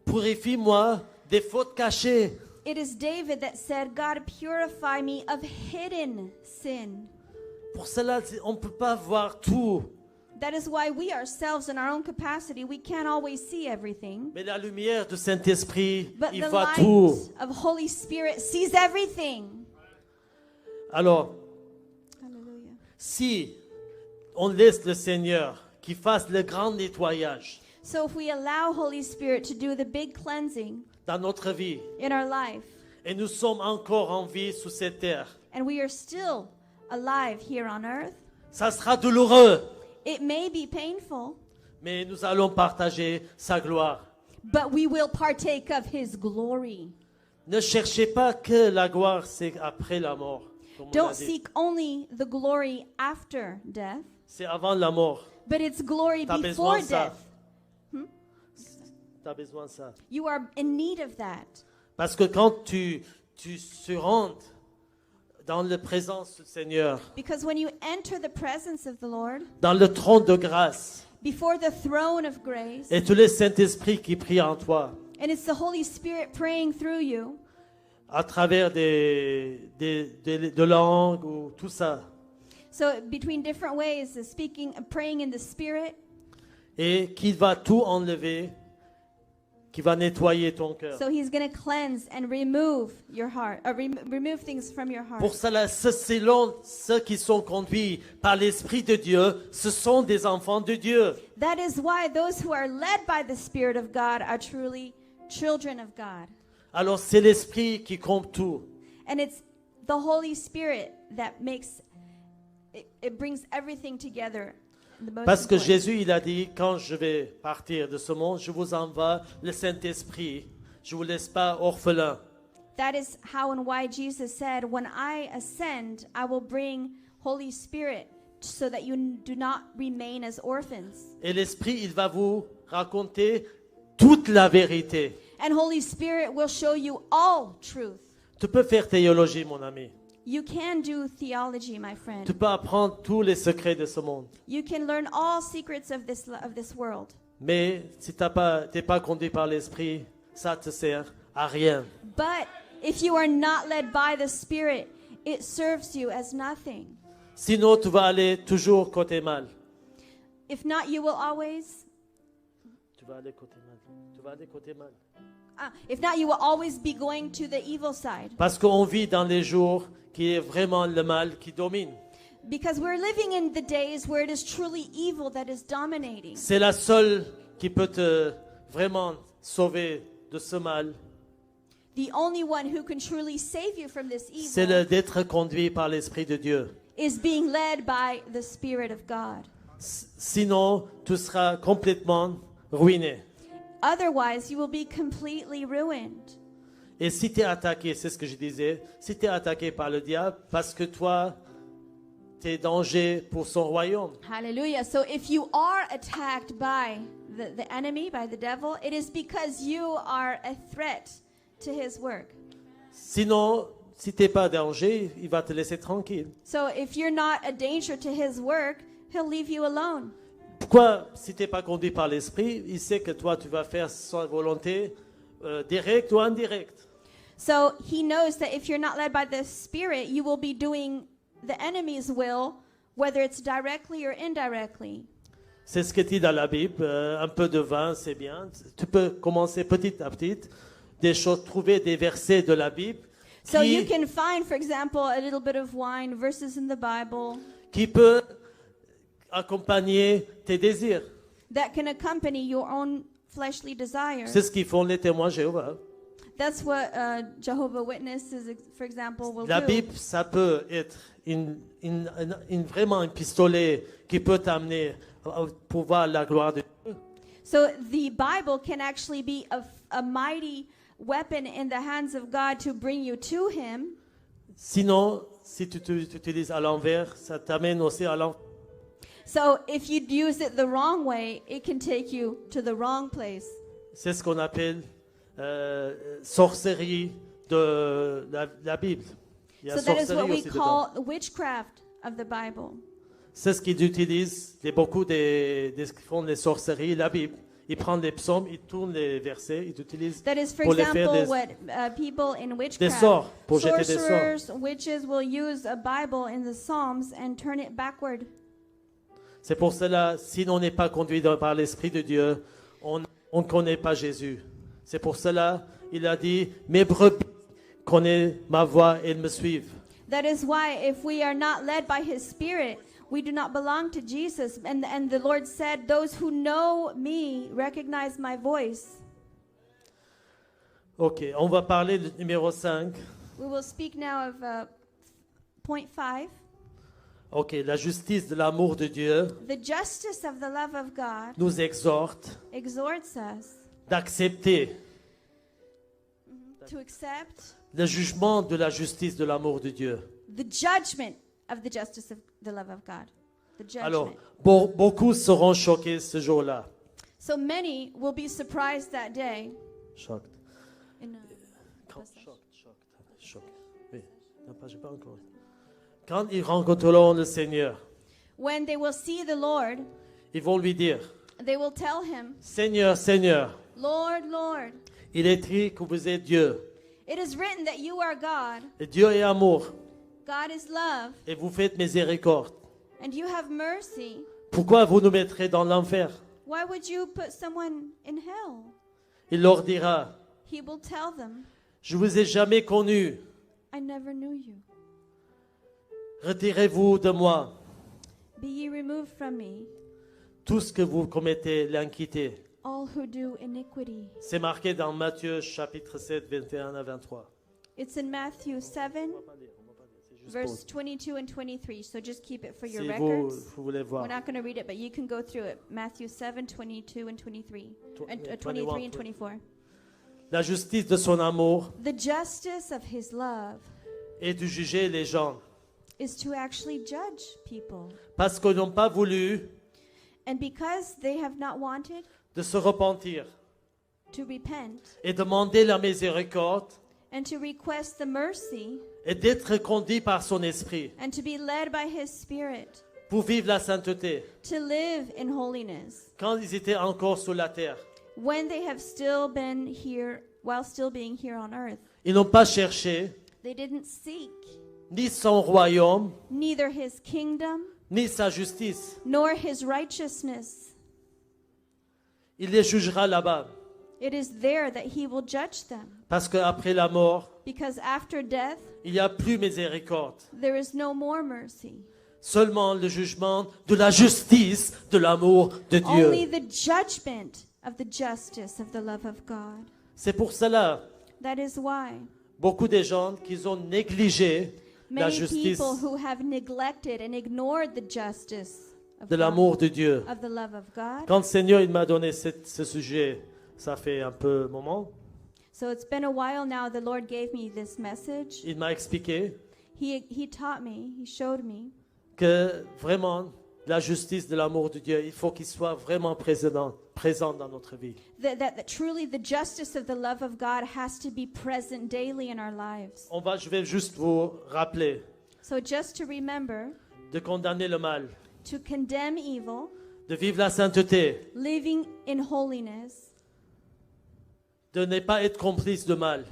purifie-moi des fautes cachées. It is David that said, God, purify me of hidden sin. Pour cela, on ne peut pas voir tout. That is why we ourselves, in our own capacity, we can't always see everything. Mais la lumière du Saint-Esprit, But il the voit light tout. of Holy Spirit sees everything. Alors, Hallelujah. si on laisse le Seigneur qui fasse le grand nettoyage So if we allow Holy Spirit to do the big cleansing dans notre vie, in our life, et nous sommes encore en vie sous cette terre, and we are still alive here on earth, ça sera douloureux, it may be painful, mais nous allons partager sa gloire. but we will partake of His glory. Ne cherchez pas que la gloire, c'est après la mort. Comme on Don't l'a dit. seek only the glory after death, C'est avant la mort. but it's glory T'as before besoin de ça. death. Tu as besoin de ça. You are in need of that. Parce que quand tu se rentres dans la présence du Seigneur, Because when you enter the presence of the Lord, dans le trône de grâce, before the throne of grace, et tout le Saint-Esprit qui prie en toi, and it's the Holy Spirit praying through you, à travers de langues ou tout ça, so between different ways, speaking, praying in the Spirit, et qu'il va tout enlever, qui va nettoyer ton cœur. so He's going to cleanse and remove your heart, or remove things from your heart. Pour cela, selon ceux qui sont conduits par l'Esprit de Dieu, ce sont des enfants de Dieu. That is why those who are led by the Spirit of God are truly children of God. Alors c'est l'Esprit qui compte tout. And it's the Holy Spirit that makes, it brings everything together. The most Parce que important. Jésus, il a dit, quand je vais partir de ce monde, je vous envoie le Saint-Esprit. Je ne vous laisse pas orphelin. That is how and why Jesus said, when I ascend, I will bring Holy Spirit so that you do not remain as orphans. Et l'Esprit, il va vous raconter toute la vérité. And Holy Spirit will show you all truth. Tu peux faire théologie, mon ami. You can do theology, my Tu friend. peux apprendre tous les secrets de ce monde. You can learn all secrets of this world. Mais si tu n'es pas conduit par l'Esprit, ça te sert à rien. But if you are not led by the Spirit, it serves you as nothing. Sinon, tu vas aller toujours côté mal. If not, you will always, Tu vas aller côté mal. Tu vas aller côté mal. if not, you will always be going to the evil side. Parce qu'on vit dans les jours qui est vraiment le mal qui domine. Because we're living in the days where it is truly evil that is dominating. C'est la seule qui peut te vraiment sauver de ce mal. The only one who can truly save you from this C'est evil d'être conduit par l'Esprit de Dieu. is being led by the Spirit of God. Sinon, tu seras complètement ruiné. Otherwise, you will be completely ruined. Et si tu es attaqué, c'est ce que je disais, si tu es attaqué par le diable, parce que toi, tu es danger pour son royaume. Hallelujah. So if you are attacked by the enemy, by the devil, it is because you are a threat to his work. Sinon, si tu n'es pas danger, il va te laisser tranquille. So if you're not a danger to his work, he'll leave you alone. Pourquoi, si tu n'es pas conduit par l'Esprit, il sait que toi, tu vas faire sa volonté directe ou indirecte. So he knows that if you're not led by the Spirit, you will be doing the enemy's will, whether it's directly or indirectly. C'est ce que dit dans la Bible, un peu de vin, c'est bien. Tu peux commencer petit à petit, des choses, trouver des versets de la Bible So you qui, can find, for example, a little bit of wine, verses in the Bible qui peut accompagner tes désirs. that can accompany your own fleshly desires. C'est ce qu'ils font les témoins Jéhovah. That's what Jehovah Witnesses, for example, will La do. Bible, ça peut être vraiment un pistolet qui peut t'amener pour voir la gloire de Dieu. So the Bible can actually be a mighty weapon in the hands of God to bring you to Him. Sinon, si tu utilises à l'envers, ça t'amène aussi à l'envers. So if you use it the wrong way, it can take you to the wrong place. C'est ce qu'on appelle sorcellerie, de la Bible. Il y a So that is what sorcellerie we aussi dedans. call witchcraft of the Bible. C'est ce qu'ils utilisent, beaucoup qui font les sorcelleries, la Bible. Ils prennent les psaumes, ils tournent les versets, ils utilisent That is, for pour les faire example, des, what people in des witchcraft, sorts, pour jeter des sorts. sorcerers, witches will use a Bible in the Psalms and turn it backward. C'est pour cela, si l'on n'est pas conduit par l'Esprit de Dieu, on ne connaît pas Jésus. C'est pour cela, il a dit, mes brebis connaissent ma voix et elles me suivent. That is why if we are not led by His Spirit, we do not belong to Jesus. And the Lord said, those who know me recognize my voice. Ok, on va parler du numéro 5. We will speak now of point 5. Ok, la justice de l'amour de Dieu The justice of the love of God nous exhorte exhorts us d'accepter to accept le jugement de la justice de l'amour de Dieu. the judgment of the justice of the love of God. The judgment. Alors, beaucoup seront choqués ce jour-là. So many will be surprised that day. Choqués. In, Choc. Oui. Non, j'ai pas encore. Quand ils rencontreront le Seigneur, when they will see the Lord, ils vont lui dire, they will tell Him, Seigneur, Seigneur, Lord, Lord, il est écrit que vous êtes Dieu. it is written that you are God. Et Dieu est amour. God is love, Et vous faites miséricorde. and you have mercy. Pourquoi vous nous mettrez dans l'enfer? Why would you put someone in hell? Il leur dira, He will tell them, je vous ai jamais connu. I never knew you. Retirez-vous de moi. Be ye removed from me, Tout ce que vous commettez, l'iniquité. all who do iniquity. C'est marqué dans Matthieu chapitre 7, 21 à 23. It's in Matthew 7, C'est juste verse 22 and 23. So just keep it for pour- your si records. vous voulez voir. We're not going to read it, but you can go through it. Matthew 7, 22 and 23. And 23 and 24. La justice de son amour The justice of His love est de juger les gens is to actually judge people. parce qu'ils n'ont pas voulu And because they have not wanted de se repentir to repent et demander la miséricorde and to request the mercy et d'être conduits par son esprit and to be led by His Spirit pour vivre la sainteté to live in holiness quand ils étaient encore sur la terre. when they have still been here, while still being here on earth. Ils n'ont pas cherché They didn't seek ni son royaume, neither His kingdom ni sa justice. nor His righteousness. Il les jugera là-bas. It is there that He will judge them. Parce qu'après la mort, Because after death, il n'y a plus miséricorde. there is no more mercy. Seulement le jugement de la justice, de l'amour de Only Dieu. the judgment of the justice of the love of God. C'est pour cela, That is why beaucoup de gens qui ont négligé la many justice people who have neglected and ignored the justice of de God, l'amour de Dieu. of the love of God. Quand le Seigneur il m'a donné ce sujet, ça fait un peu moment, So it's been a while now. The Lord gave me this message. il m'a expliqué He taught me, He showed me que vraiment la justice de l'amour de Dieu, il faut qu'il soit vraiment présent dans notre vie. that truly the justice of the love of God has to be present daily in our lives. Je vais juste vous rappeler So just to remember, de condamner le mal, to condemn evil, de vivre la sainteté, living in holiness, de ne pas être complice de mal,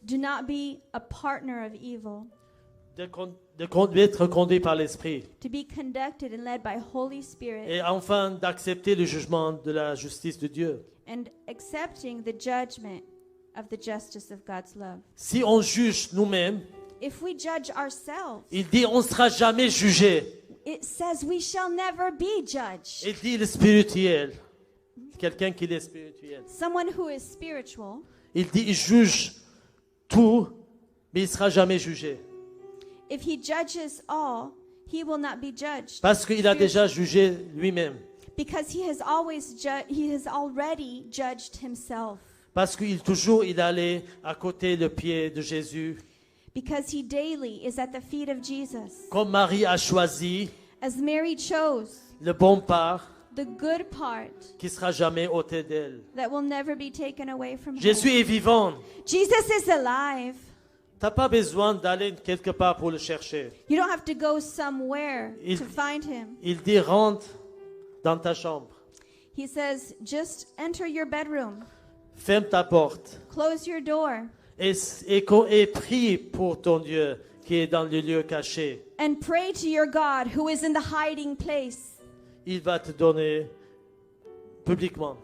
do not be a partner of evil, d'être conduit par l'Esprit to be conducted and led by Holy Spirit, et enfin d'accepter le jugement de la justice de Dieu. and accepting the judgment of the justice of God's love. Si on juge nous-mêmes, If we judge ourselves, il dit on ne sera jamais jugé. it says we shall never be judged. Il dit le spirituel, quelqu'un qui est spirituel. Someone who is spiritual, Il dit il juge tout, mais il ne sera jamais jugé. if he judges all, he will not be judged. Parce qu'il a déjà jugé lui-même. Because he has already judged himself. Parce qu'il allait à côté le pied de Jésus. Because he daily is at the feet of Jesus. Comme Marie a choisi As Mary chose le bon part, the good part qui sera jamais ôté d'elle. that will never be taken away from her. Jésus est vivant. Jesus is alive. T'as pas besoin d'aller quelque part pour le chercher. You don't have to go somewhere Il- to find him. Il dit rentre dans ta chambre, He says, just enter your bedroom, ferme ta porte close your door, et prie pour ton Dieu qui est dans le lieu caché. and pray to your God who is in the hiding place. Il va te donner publiquement.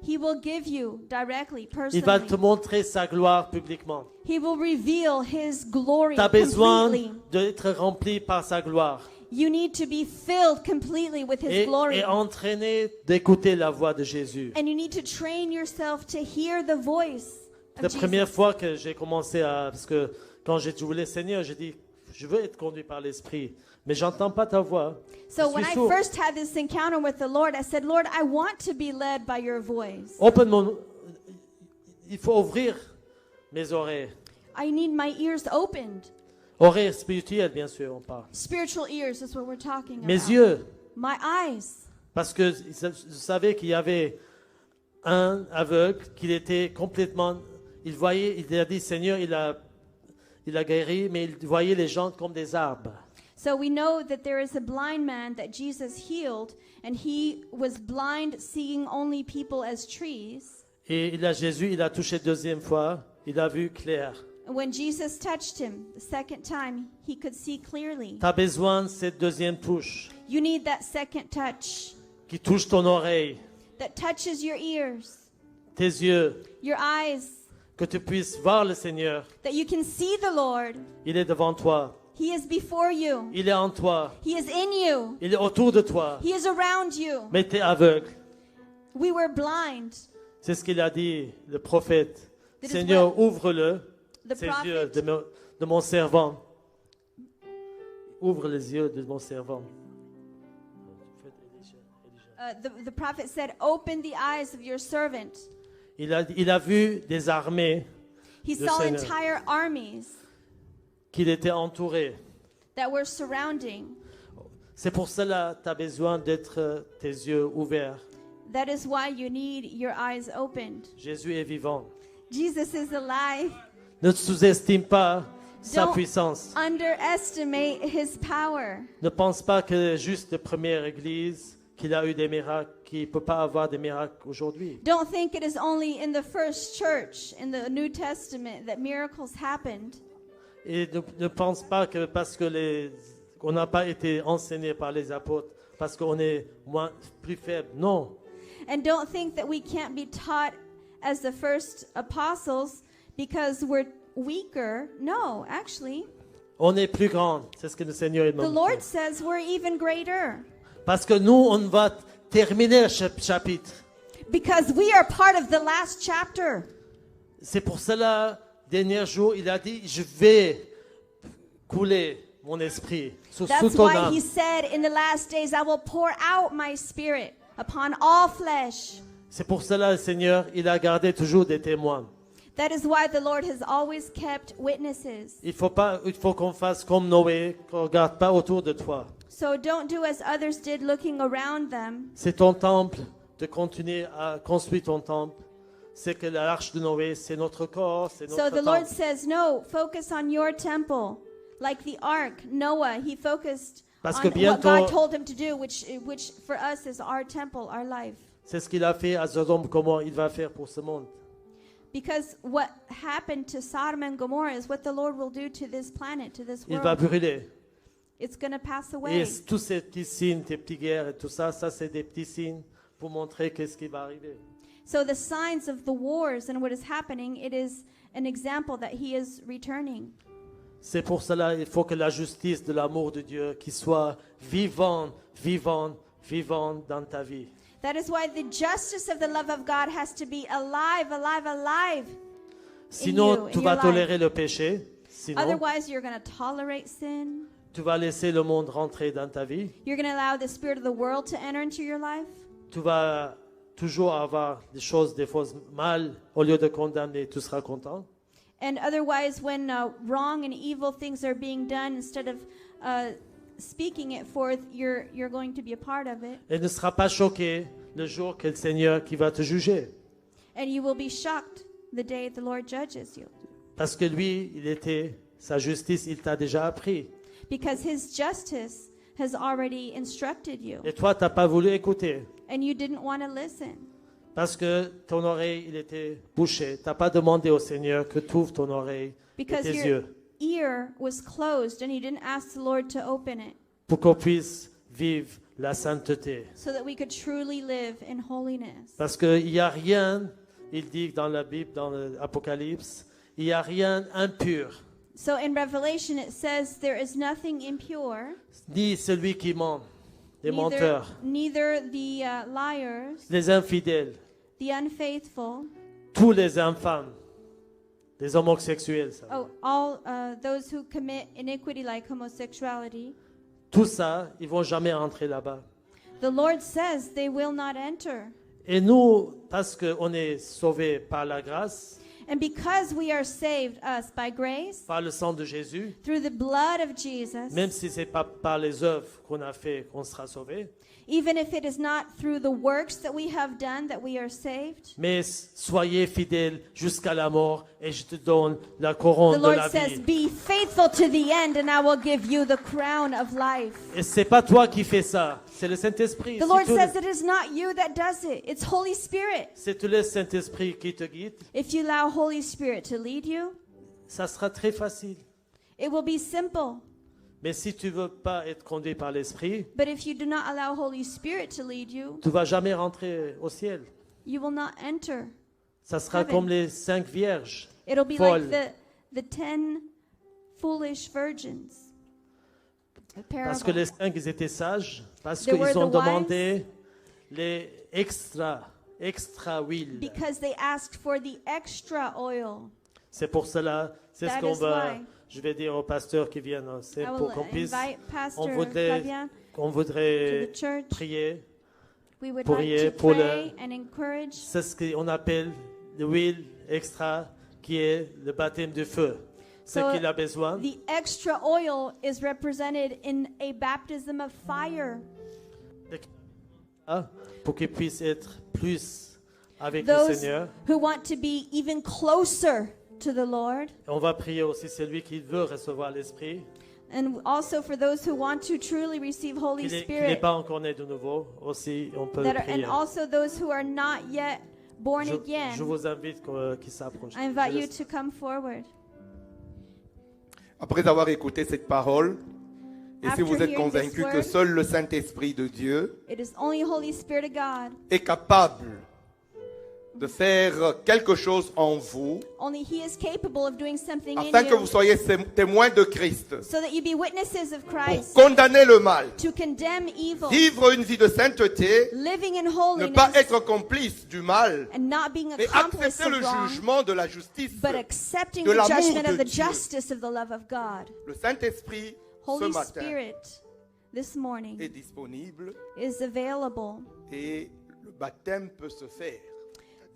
He will give you directly, Il va te personally. montrer sa gloire publiquement. He will reveal his glory Tu as besoin completely. d'être rempli par sa gloire You need to be filled completely with his glory. et entraîné d'écouter la voix de Jésus. And you need to train yourself to hear the voice La of première Jesus. fois que j'ai commencé à... Parce que quand j'ai voulu Seigneur, j'ai dit, je veux être conduit par l'Esprit, mais j'entends pas ta voix. So Je when suis I sourd. first had this encounter with the Lord, I said, Lord, I want to be led by your voice. Open mon... Il faut ouvrir mes oreilles. I need my ears opened. Oreilles spirituelles, bien sûr, on parle. Spiritual ears is what we're talking Mes about. yeux, My eyes. parce que je savais qu'il y avait un aveugle, qu'il était complètement... Il voyait, il a dit, Seigneur, il a guéri, mais il voyait les gens comme des arbres. So we know that there is a blind man that Jesus healed, and he was blind, seeing only people as trees. Et Jésus, il a touché deuxième fois, il a vu clair. And when Jesus touched him the second time, he could see clearly. Tu as besoin de cette deuxième touche You need that second touch qui touche ton oreille, that touches your ears, tes yeux, your eyes, que tu puisses voir le Seigneur. that you can see the Lord. Il est devant toi, He is before you. il est en toi, He is in you. il est autour de toi, He is around you. mais tu es aveugle. We were blind. C'est ce qu'il a dit, le prophète. That is Seigneur, ouvre-le, The ses yeux prophet, de mon servant. Ouvre les yeux de mon servant. the prophet said, open the eyes of your servant. Il a vu des armées, He Le saw Seigneur. entire armies qu'il était entouré. that were surrounding. C'est pour cela que tu as besoin d'être tes yeux ouverts. That is why you need your eyes opened. Jésus est vivant. Jesus is alive. Ne sous-estime pas sa Don't puissance. underestimate his power. Ne pense pas que juste la première église qu'il a eu des miracles, qu'il ne peut pas avoir des miracles aujourd'hui. Don't think it is only in the first church in the New Testament that miracles happened. Et ne pense pas que parce que qu'on n'a pas été enseigné par les apôtres, parce qu'on est plus faible. Non. And don't think that we can't be taught as the first apostles because we're weaker. No, actually, On est plus grand. C'est ce que le Seigneur the m'a Lord dit. says we're even greater Parce que nous, on va terminer le chapitre. because we are part of the last chapter. C'est pour cela, dernier jour, il a dit, je vais couler mon esprit sous That's ton why âme. he said in the last days, I will pour out my spirit upon all flesh. C'est pour cela, le Seigneur, il a gardé toujours des témoins. That is why the Lord has always kept witnesses. Il faut qu'on fasse comme Noé, qu'on ne regarde pas autour de toi. So don't do as others did, looking around them. C'est ton temple, de continuer à construire ton temple. C'est que l'arche de Noé, c'est notre corps, c'est So notre the Lord temple. says, no, focus on your temple. Like the ark, Noah, he focused Parce on que what bientôt- God told him to do, which for us is our temple, our life. C'est ce qu'il a fait à Sodome, comment il va faire pour ce monde. Because what happened to Sodom and Gomorrah is what the Lord will do to this planet, to this Il va world. brûler. It's going to pass away. Et tous ces petits signes, tes petites guerres et tout ça, ça c'est des petits signes pour montrer qu'est-ce qui va arriver. So the signs of the wars and what is happening, it is an example that he is returning. C'est pour cela il faut que la justice de l'amour de Dieu qui soit vivante, vivante, vivante dans ta vie. That is why the justice of the love of God has to be alive, alive, alive. Sinon, in tu your vas life. tolérer le péché. Sinon, Otherwise, you're going to tolerate sin. tu vas laisser le monde rentrer dans ta vie. You're going to allow the spirit of the world to enter into your life. Tu vas toujours avoir des choses, des fois mal. Au lieu de condamner, tu seras content. And otherwise, when wrong and evil things are being done, instead of speaking it forth, you're going to be a part of it. Et ne sera pas choqué le jour que le Seigneur qui va te juger. And you will be shocked the day the Lord judges you. Parce que lui, sa justice, il t'a déjà appris. Because his justice has already instructed you. Et toi, tu n'as pas voulu écouter. And you didn't want to listen. Parce que ton oreille, il était bouché. Tu n'as pas demandé au Seigneur que tu ouvres ton oreille et Because tes your yeux ear was closed and you didn't ask the Lord to open it pour qu'on puisse vivre la sainteté. so that we could truly live in holiness. Parce qu'il n'y a rien, il dit dans la Bible, dans l'Apocalypse, il n'y a rien impur, So in Revelation it says there is nothing impure, ni celui qui ment, les menteurs, neither the liars, les infidèles, the unfaithful, tous les infâmes, les homosexuels, ça. all those who commit iniquity like homosexuality. Tout ça, ils vont jamais entrer là-bas. The Lord says they will not enter. Et nous, parce qu'on est sauvés par la grâce, And because we are saved, us, by grace, par le sang de Jésus, through the blood of Jesus, même si ce n'est pas par les œuvres qu'on a fait qu'on sera sauvé, even if it is not through the works that we have done that we are saved, mais soyez fidèles jusqu'à la mort et je te donne la couronne the de Lord la says, vie. be faithful to the end and I will give you the crown of life. Et c'est pas toi qui fais ça, c'est le Saint-Esprit. The Lord says it is not you that does it. It's Holy Spirit. C'est le Saint-Esprit qui te guide, If you allow Holy Spirit to lead you, ça sera très facile. it will be simple. Mais si tu veux pas être conduit par l'Esprit, But if you do not allow Holy Spirit to lead you, tu vas jamais rentrer au ciel. you will not enter. Ça sera Heaven. comme les 5 vierges. It'll be Folle. like the 10 foolish virgins. A Parce que parable. les 5, ils étaient sages, parce They were qu'ils ont the wise. demandé les extra huile. Because they asked for the extra oil. C'est pour cela, c'est ce That qu'on is va, why. je vais dire aux pasteurs qui viennent, c'est I pour will qu'on puisse, invite Pastor voudrait- Fabian qu'on to voudrait the church. prier. We would prier like to pour pray and encourage. C'est ce qu'on appelle l'huile extra, qui est le baptême de feu. Ce So, qu'il a besoin, The extra oil is represented in a baptism of fire. hein, pour qu'il puisse être plus avec le Those Seigneur. who want to be even closer to the Lord. Et on va prier aussi celui qui veut recevoir l'Esprit, And also for those who want to truly receive Holy qui n'est Spirit. pas encore né de nouveau, aussi on peut And prier. also those who are not yet born Je again. vous invite qu'il s'approche. I invite Je you laisse- to come forward. Après avoir écouté cette parole, et si After vous êtes hearing convaincu this que word, seul le Saint-Esprit de Dieu It is only Holy Spirit of God. est capable de faire quelque chose en vous, Only He is capable of doing something afin in que you vous soyez témoins de Christ, so that you be witnesses of pour Christ, condamner le mal, to condemn evil, vivre une vie de sainteté, living in ne holiness, pas être complice du mal, and not being mais accomplice accepter of le wrong, jugement de la justice. but accepting de the l'amour judgment of de the Dieu. justice of the love of God. Le Saint-Esprit, ce Holy matin, Spirit, this est morning, disponible is available et le baptême peut se faire.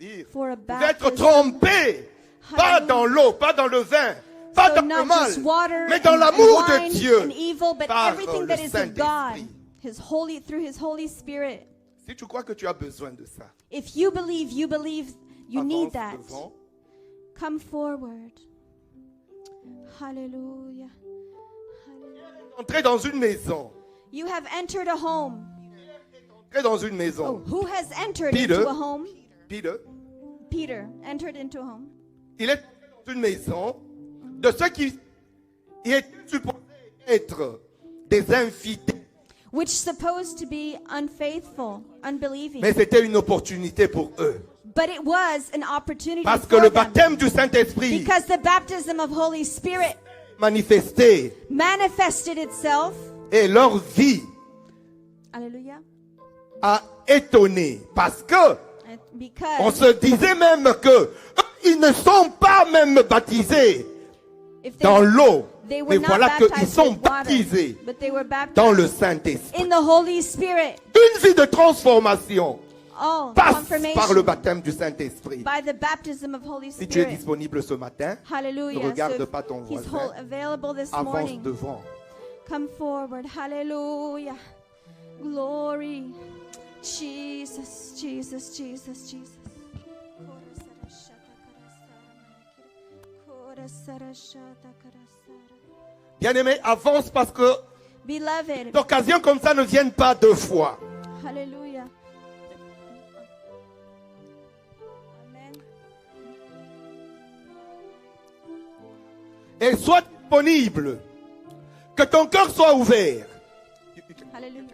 C'est-à-dire, for a vous être baptism. trompé, pas Hallelujah. dans l'eau, pas dans le vin, pas So dans le not mal, just water mais dans and l'amour de wine Dieu, and evil, but par everything le that is of God, Saint-Esprit. through His Holy Spirit. Si tu crois que tu as besoin de ça, If you believe you need avance that. devant. Come forward. Hallelujah. Entrez dans une maison. You have entered a home. Entrez dans une Oh, maison. who has entered Peter. into a home? Peter, Peter entered into a home. il est dans une maison de ceux qui est supposé être des infidèles. Which supposed to be unfaithful, unbelieving. Mais c'était une opportunité pour eux. But it was an opportunity Parce que for le them. baptême du Saint-Esprit Because the baptism of Holy Spirit manifesté manifested itself. et leur vie Hallelujah. a étonné. Parce que And on because se disait même que eux, ils ne sont pas même baptisés if dans l'eau. they were Mais not voilà qu'ils baptized sont with water, baptisés but they were baptized dans le Saint-Esprit. in the Holy Spirit. Une vie de transformation Oh, passe par le confirmation baptême du Saint-Esprit. by the baptism of Holy Si tu es Spirit. disponible ce matin, Hallelujah. ne regarde So pas ton if he's voisin. available this avance morning. devant. Come forward. Hallelujah. Glory. Jesus, Jesus, Jesus, Jesus. Bien-aimé, avance parce que Beloved. d'occasions comme ça ne viennent pas deux fois. Hallelujah. Amen. Et sois disponible. Que ton cœur soit ouvert. Hallelujah.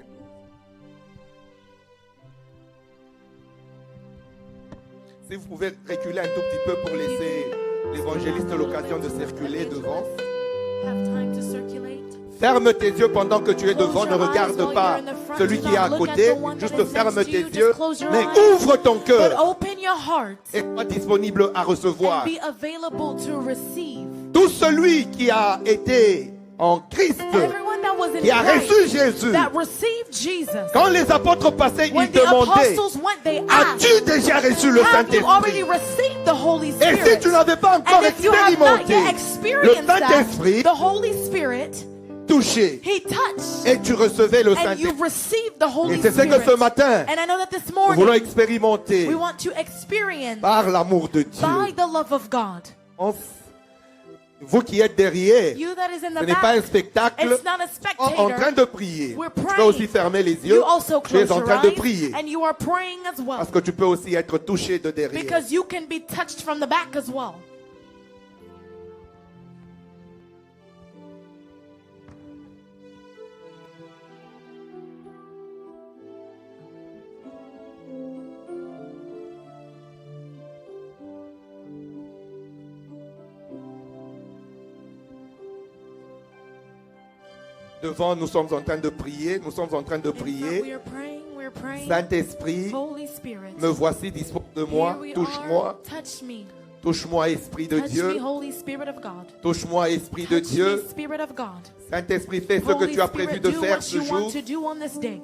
Si vous pouvez reculer un tout petit peu pour laisser l'évangéliste l'occasion de circuler devant. Have time to circulate. Ferme tes yeux pendant que tu es devant. Ne regarde pas celui qui est à côté. Juste ferme tes yeux. Mais ouvre ton But cœur open your heart et sois disponible à recevoir. and be available to receive. Tout celui qui a été en Christ, Everyone that was in qui a Christ, reçu Jésus. that received Jesus. Quand les apôtres passaient, When ils the demandaient, apostles went, they asked, as-tu déjà reçu le have you already Saint-Esprit? received the Holy Et si Spirit? tu n'avais pas encore And if you have not expérimenté yet le experienced that, Saint-Esprit, the Holy Spirit, touché, He touched, et tu recevais le and Saint-Esprit. you've received the Holy Et c'est ce que ce Spirit. matin, And I know that this nous voulons morning, expérimenter we want to experience par l'amour de Dieu. by the love of God. Vous qui êtes derrière, You that is in ce the n'est pas un back, spectacle. it's not a En train spectator. de prier. We're Tu peux praying. aussi fermer les yeux. You also Tu es close en your train de eyes, prier. and you are praying as well. Parce que tu peux aussi être touché de derrière. Because you can be touched from the back as well. Devant, nous sommes en train de prier. Nous sommes en train de In front, prier. we are praying, we are praying. Saint-Esprit, Holy Spirit, me voici, dispose de moi. here we Touche-moi. are. Touch me. Touche-moi, Esprit de Touch me, Dieu. Holy Spirit of God. Touche-moi, Esprit de Touch Dieu. me, Spirit of God. Saint-Esprit, fais ce que Holy tu as prévu Spirit, de do faire what ce you want jour. to do on this day.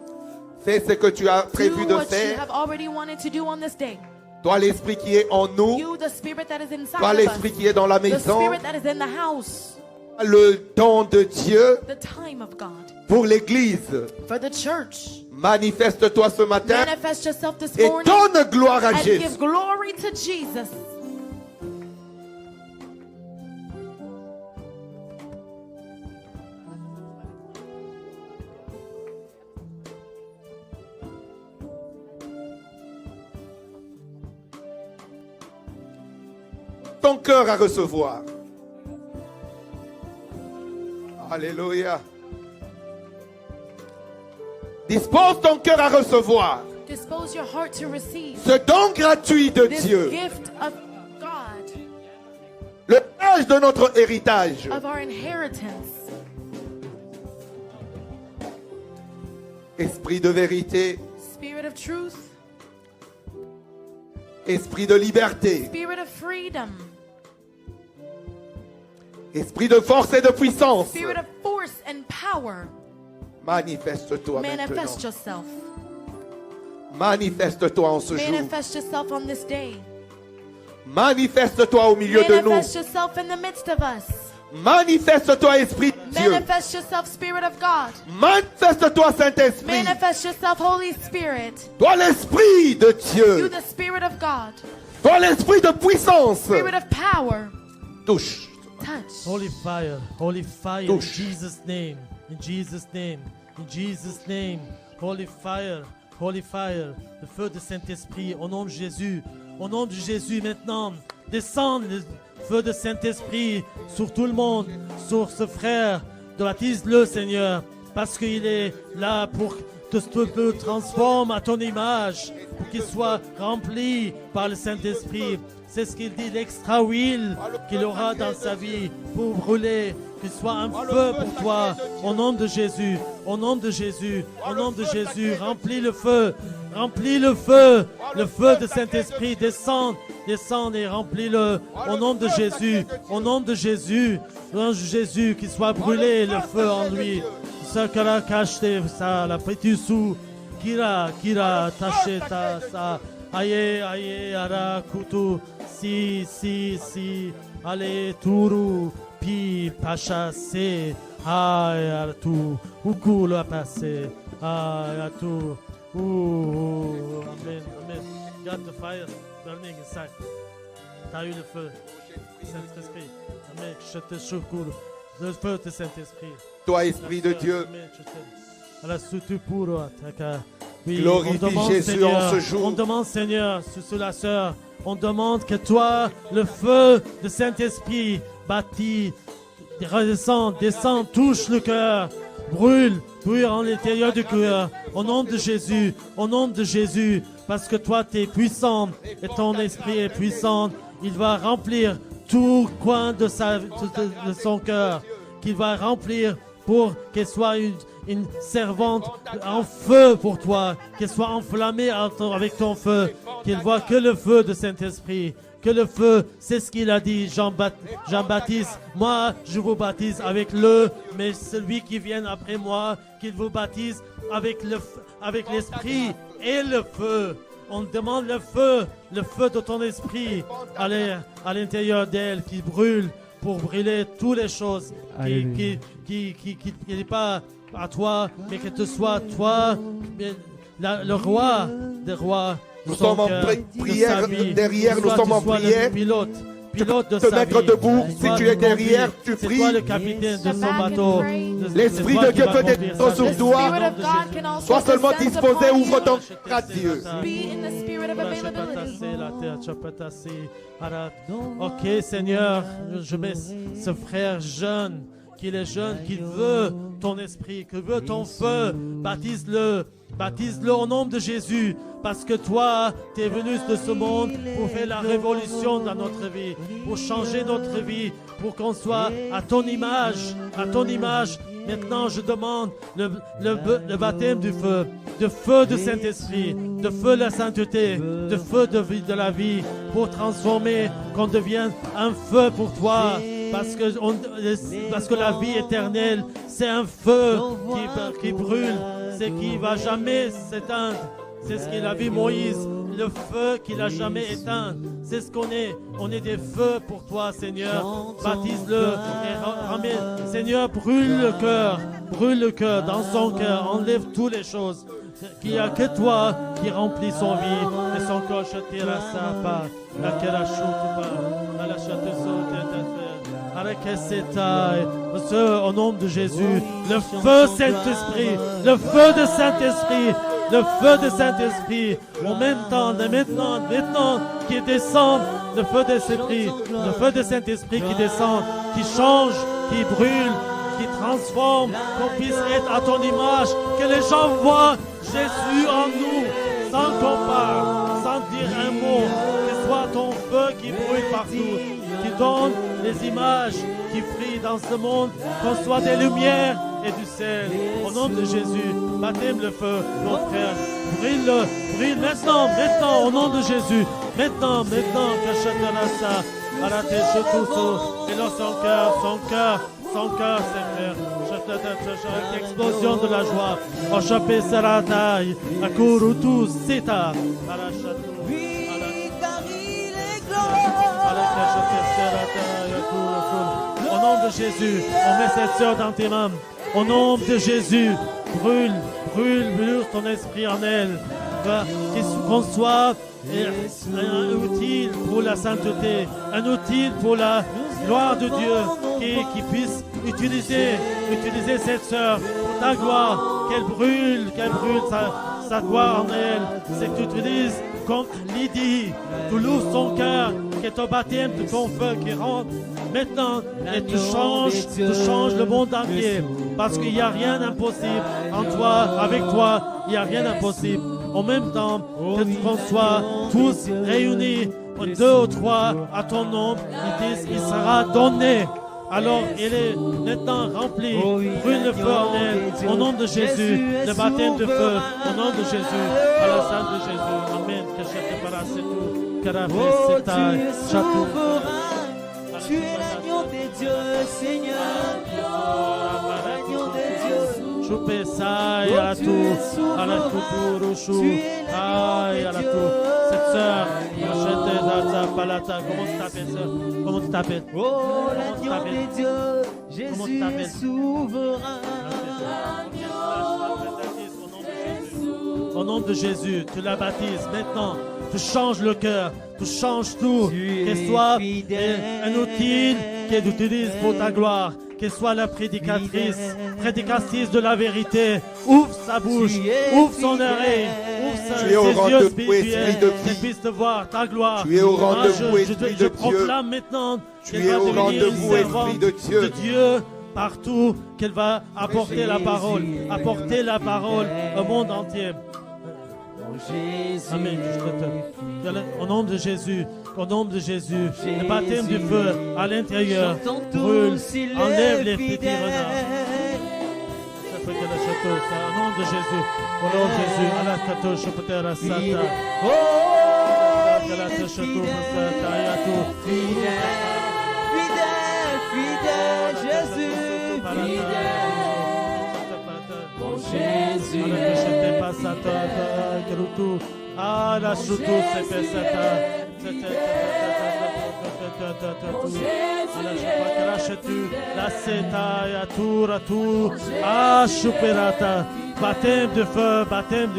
Fais ce que tu as prévu Do de what you faire. have already wanted to do on this day. Toi, l'Esprit qui est en nous. You, the Spirit that is inside Toi, of l'Esprit us. qui est dans la The maison. Spirit that is in the house. Le don de Dieu The time of God. pour l'Église. For the church. Manifeste-toi ce matin Manifest yourself this et morning. donne gloire à And Jésus. give glory to Jesus. Ton cœur à recevoir. Alléluia. Dispose ton cœur à recevoir Dispose your heart to receive ce don gratuit de this Dieu, gift of God, le gage de notre héritage. of our inheritance. Esprit de vérité, Spirit of truth, esprit de liberté, spirit of freedom, esprit de force et de puissance. spirit of force and power. Manifeste-toi Manifest maintenant. yourself. Manifeste-toi en ce jour. Manifest yourself on this day. Manifeste-toi au milieu de nous. Manifest yourself in the midst of us. Manifeste-toi, Esprit de Dieu. Manifest yourself, Spirit of God. Manifeste-toi, Saint-Esprit. Manifest yourself, Holy Spirit. Toi, l'Esprit de You, Dieu. the Spirit of God. Toi, l'Esprit de puissance. Spirit of power. Touche. Touch. Holy fire, in Touche. Jesus' name, in Jesus' name, in Jesus' name. Holy fire, le feu du Saint-Esprit, au nom de Jésus, maintenant, descend le feu du Saint-Esprit sur tout le monde, sur ce frère, baptise-le Seigneur, parce qu'il est là pour que tu le transformes à ton image, pour qu'il soit rempli par le Saint-Esprit. C'est ce qu'il dit, l'extra huile qu'il aura dans sa vie pour brûler, qu'il soit un feu pour toi. Au nom de Jésus, au nom de Jésus, au nom de Jésus, remplis le feu de Saint-Esprit, descend et remplis-le. Au nom de Jésus, au nom de Jésus, qu'il soit brûlé le feu en lui. Sakara kashte sa la petisu, kira tacheta sa. Aye, ara kutu, si, ale turu, pi, pacha, se, Aïe, à tout. Beaucoup le passé. Aïe, à tout. Amen, amen. God the fire burning inside. T'as eu le feu. Saint-Esprit. Amen. Je te secoue. Le feu de Saint-Esprit. Toi, Esprit de Dieu, oui, glorifie Jésus Seigneur, en ce jour. on demande, Seigneur, sur la sœur, on demande que toi, le feu de Saint-Esprit, bâtit, redescend, descend, touche le cœur, brûle en l'intérieur du cœur, au nom de Jésus, parce que toi, tu es puissant et ton esprit est puissant. Il va remplir tout coin de son cœur, qu'il va remplir pour qu'elle soit une servante en feu pour toi, qu'elle soit enflammée avec ton feu, qu'elle voit que le feu de Saint-Esprit, que le feu, c'est ce qu'il a dit, Jean-Baptiste, moi je vous baptise avec mais celui qui vient après moi, qu'il vous baptise avec l'esprit et le feu. On demande le feu de ton esprit à l'intérieur d'elle qui brûle pour brûler toutes les choses qui n'est pas à toi, mais que tu sois toi, le roi des rois. Nous sommes en prière derrière, nous sommes en prière. Pilote de te mettre debout, si tu es derrière, tu c'est pries. toi le capitaine de son bateau. L'Esprit de Dieu peut être sur toi. Sois seulement disposé, ouvre ton cœur à Dieu. Be in the spirit of availability. Ok, Seigneur, je mets ce frère jeune, qu'il est jeune, qui veut ton esprit, qui veut ton feu. Baptise-le au nom de Jésus, parce que toi, tu es venu de ce monde pour faire la révolution dans notre vie, pour changer notre vie, pour qu'on soit à ton image, Maintenant, je demande le baptême du feu, de feu de Saint-Esprit, de feu de la sainteté, de feu de la vie, pour transformer, qu'on devienne un feu pour toi, parce que la vie éternelle, c'est un feu qui brûle, c'est qui va jamais s'éteindre. C'est ce qu'il a vu Moïse, le feu qu'il n'a jamais éteint. C'est ce qu'on est. On est des feux pour toi, Seigneur. Baptise-le et ramène. Seigneur, brûle le cœur dans son cœur. Enlève toutes les choses. Qu'il n'y a que toi qui remplis son vie. Et son corps, je tire à sa part. La au nom de Jésus, le feu Saint-Esprit, le feu de Saint-Esprit, le feu de Saint-Esprit, en même temps, maintenant, qui descend, le feu de Saint-Esprit qui descend, qui change, qui brûle, qui transforme, qu'on puisse être à ton image, que les gens voient Jésus en nous, sans qu'on parle, sans dire un mot, que soit ton feu qui brûle partout, qui donne les images qui brillent dans ce monde, qu'on soit des lumières et du sel. Au nom de Jésus, baptême le feu, mon frère. Brille maintenant, au nom de Jésus. Maintenant, Kachatana, Arate Shokuso, et dans son cœur, Seigneur. Explosion de la joie. Oshapé Saratai, Akurutu Sita, Arashatu. Au nom de Jésus, on met cette sœur dans tes mains. Au nom de Jésus, brûle ton esprit en elle. Qu'on soit un outil pour la sainteté, un outil pour la gloire de Dieu, qui puisse utiliser cette sœur pour ta gloire, qu'elle brûle sa gloire en elle. C'est que tu utilises comme Lydie, tu l'ouvres son cœur, que ton baptême de ton feu qui rentre maintenant et tu changes le monde entier, parce qu'il n'y a rien d'impossible en toi, avec toi, il n'y a rien d'impossible. En même temps, qu'on soit tous réunis, 2 ou 3 à ton nom, il sera donné. Alors, il est maintenant rempli. Brûle le feu en elle. Au nom de Jésus, le baptême de feu. Au nom de Jésus, à la sainte de Jésus. Amen. Que je te parasse tout. Tu es l'agneau de Dieu, Seigneur. L'agneau de Dieu. Chupesai à la tout. À la tout. Cette sœur. Comment tu t'appelles, sœur? Comment tu t'appelles? Oh, l'agneau des dieux, Jésus est souverain. Au nom de Jésus, tu la baptises maintenant. Tu changes le cœur, tu changes tout. Qu'elle soit un outil qu'elle utilise pour ta gloire. Qu'elle soit la prédicatrice de la vérité. Ouvre sa bouche, ouvre son oreille, ouvre ses yeux spirituels, qu'elle puisse te voir ta gloire. Tu es au rendez-vous, Esprit Je de proclame maintenant Tu qu'elle es va au devenir une rendez-vous, servante Esprit de Dieu. partout, qu'elle va apporter la parole au monde entier. Amen. Au nom de Jésus, le baptême du feu à l'intérieur brûle, enlève les petits renards. Au nom de Jésus, à la cato, chapotera sata. Fidèle, Jésus, mon Jésus. Ah, la choutou, c'est pesata. La seta, ya tu. Ah, chuperata. Baptême de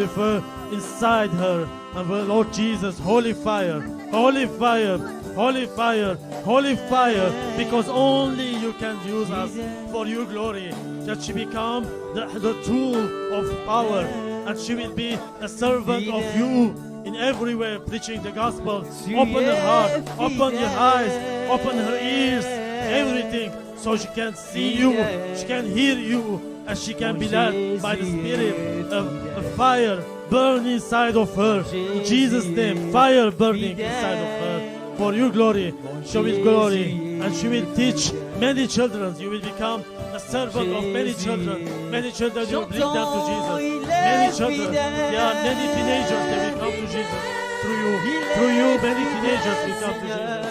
feu inside her. And the Lord Jesus, holy fire, holy fire, holy fire, holy fire, because only you can use us for your glory, that she become the tool of power, and she will be a servant of you in every way, preaching the gospel. Open her heart, open your eyes, open her ears, everything, so she can see you, she can hear you, and she can be led by the Spirit of fire burn inside of her. In Jesus' name, fire burning inside of her. For your glory, show His glory, and she will teach many children. You will become a servant of many children. Many children, you will bring them to Jesus. Many children, there are many teenagers, they will come to Jesus through you. Through you, many teenagers will come to Jesus.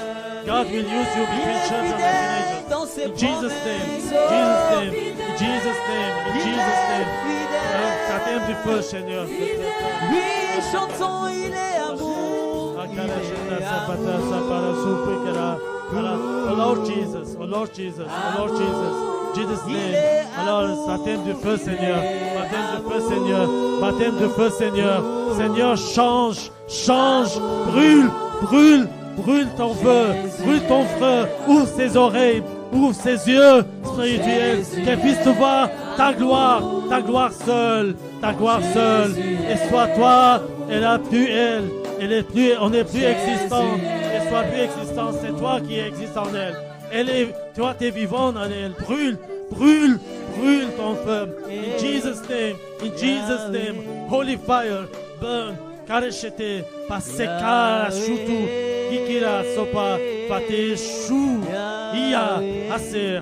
God will use you between children and teenagers. In Jesus' name, Jesus' name, in Jesus' name, in Jesus' name. Baptême du feu, Seigneur. Oui, chantons, il est amour. Oh Lord Jesus, oh Lord Jesus, oh Lord Jesus. Jesus' name. Alors, baptême du feu, Seigneur. Baptême de feu, Seigneur. Baptême de feu, Seigneur. Seigneur, change, change, brûle, brûle. Brûle ton feu, brûle ton feu, ouvre ses oreilles, ouvre ses yeux spirituels, qu'elle puisse te voir ta gloire seule, et soit toi, elle a plus elle, on n'est plus existant, elle soit plus existante, c'est toi qui existes en elle, toi tu es vivant en elle, brûle ton feu, in Jesus' name, holy fire, burn, kareshete, paseka, shutu, Kikira sopa pate chou ia assez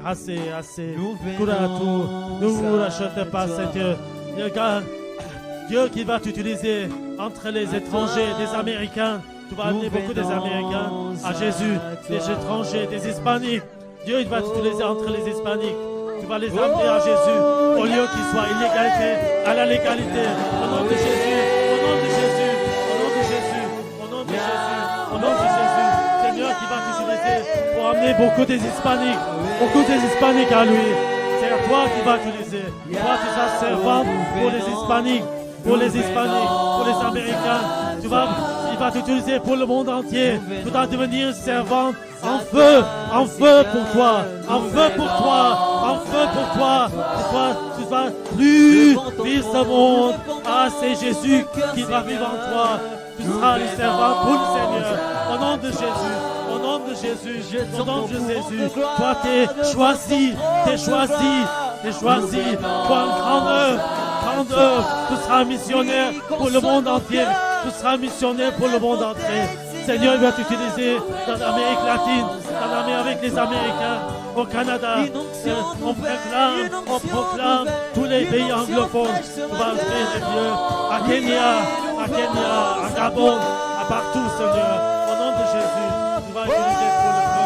kuratu nous rachète pas Seigneur. Regarde Dieu qui va t'utiliser entre les étrangers, des Américains. Tu vas amener beaucoup des Américains à Jésus, des étrangers, des Hispaniques. Dieu il va t'utiliser entre les Hispaniques. Tu vas les amener à Jésus au lieu qu'ils soient illégalité à la légalité. Au nom de Jésus, au nom de Jésus, au nom de Jésus, au nom de Jésus, au nom de Jésus. Seigneur qui va t'utiliser pour amener beaucoup des Hispaniques à lui. C'est à toi qui va t'utiliser. Toi tu seras servant pour les Hispaniques, pour les Américains. Il va t'utiliser pour le monde entier. Tu dois devenir servant en feu pour toi, en feu pour toi. Tu vas plus vivre ce monde. Ah, c'est Jésus qui va vivre en toi. Tu seras le servant pour le Seigneur. Au nom de Jésus. Au nom de Jésus, toi t'es choisi pour une grande œuvre. Tu seras missionnaire pour le monde entier. Seigneur, il va t'utiliser dans l'Amérique latine, avec les Américains, au Canada. On proclame tous les pays anglophones. Tu vas ouvrir les lieux à Kenya, à Gabon, à partout, Seigneur. Au nom de Jésus, tu vas utiliser pour le peuple.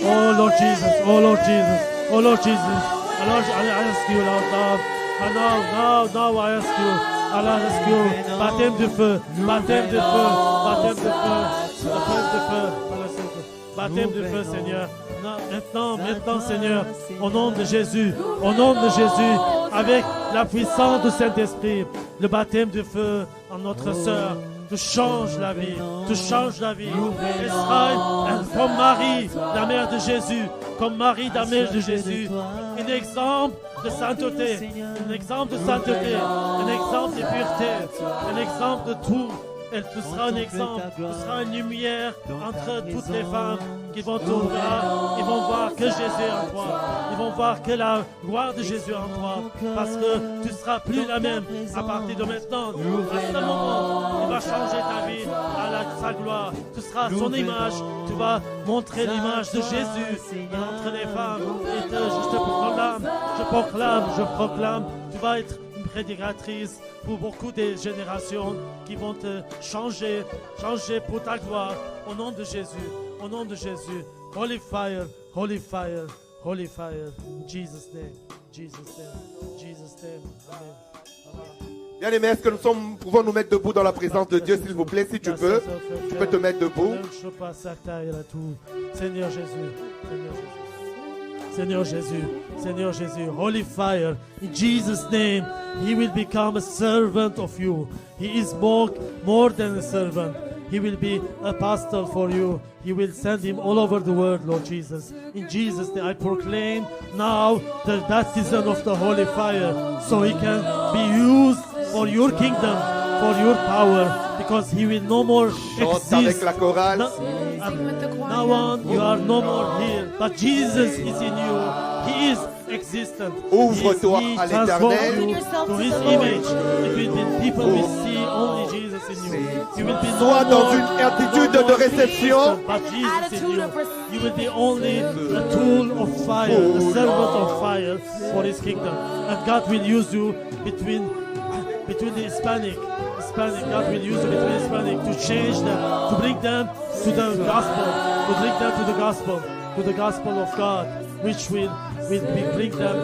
Oh Lord Jesus, Oh Lord Jesus, oh Lord, I ask you, Lord God. Now I ask you, Allah ask you, baptême de feu, baptême de feu, baptême de feu, baptême de feu, baptême de feu, Seigneur. Maintenant, Seigneur, au nom de Jésus, avec la puissance du Saint-Esprit, le baptême de feu en notre sœur, tu changes la vie, Elle sera comme Marie, la mère de Jésus, comme Marie, la mère de Jésus, un exemple de sainteté, un exemple de pureté, un exemple de tout. Tu seras un exemple, tu seras une lumière entre toutes les femmes qui vont t'ouvrir. Ils vont voir que Jésus est en toi. Ils vont voir que la gloire de Jésus est en toi. Parce que tu ne seras plus la même à partir de maintenant. À ce moment, il va changer ta vie à sa gloire. Tu seras son image. Tu vas montrer l'image de Jésus entre les femmes. Et je proclame, tu vas être prédicatrice pour beaucoup de générations qui vont te changer pour ta gloire. Au nom de Jésus. Holy fire. In Jesus' name. Amen. Bien aimés, est-ce que pouvons nous mettre debout dans la présence de Dieu, s'il vous plaît, si tu peux te mettre debout. Seigneur Jésus, holy fire, in Jesus' name, He will become a servant of you. He is more than a servant. He will be a pastor for you. He will send him all over the world, Lord Jesus. In Jesus' name, I proclaim now the baptism of the holy fire, so he can be used for your kingdom, for your power, because he will no more exist. Now on, you are no more here, but Jesus is in you. He is existent. Ouvre-toi à l'éternel. To his image. It will be people will see only Jesus in you. You will be Sois dans une attitude de réception. But Jesus in you. You will be only a tool of fire, a servant of fire for his kingdom. And God will use you between the Hispanic. God will use you between Hispanic to change them, to bring them to the gospel, to the gospel of God, which will bring them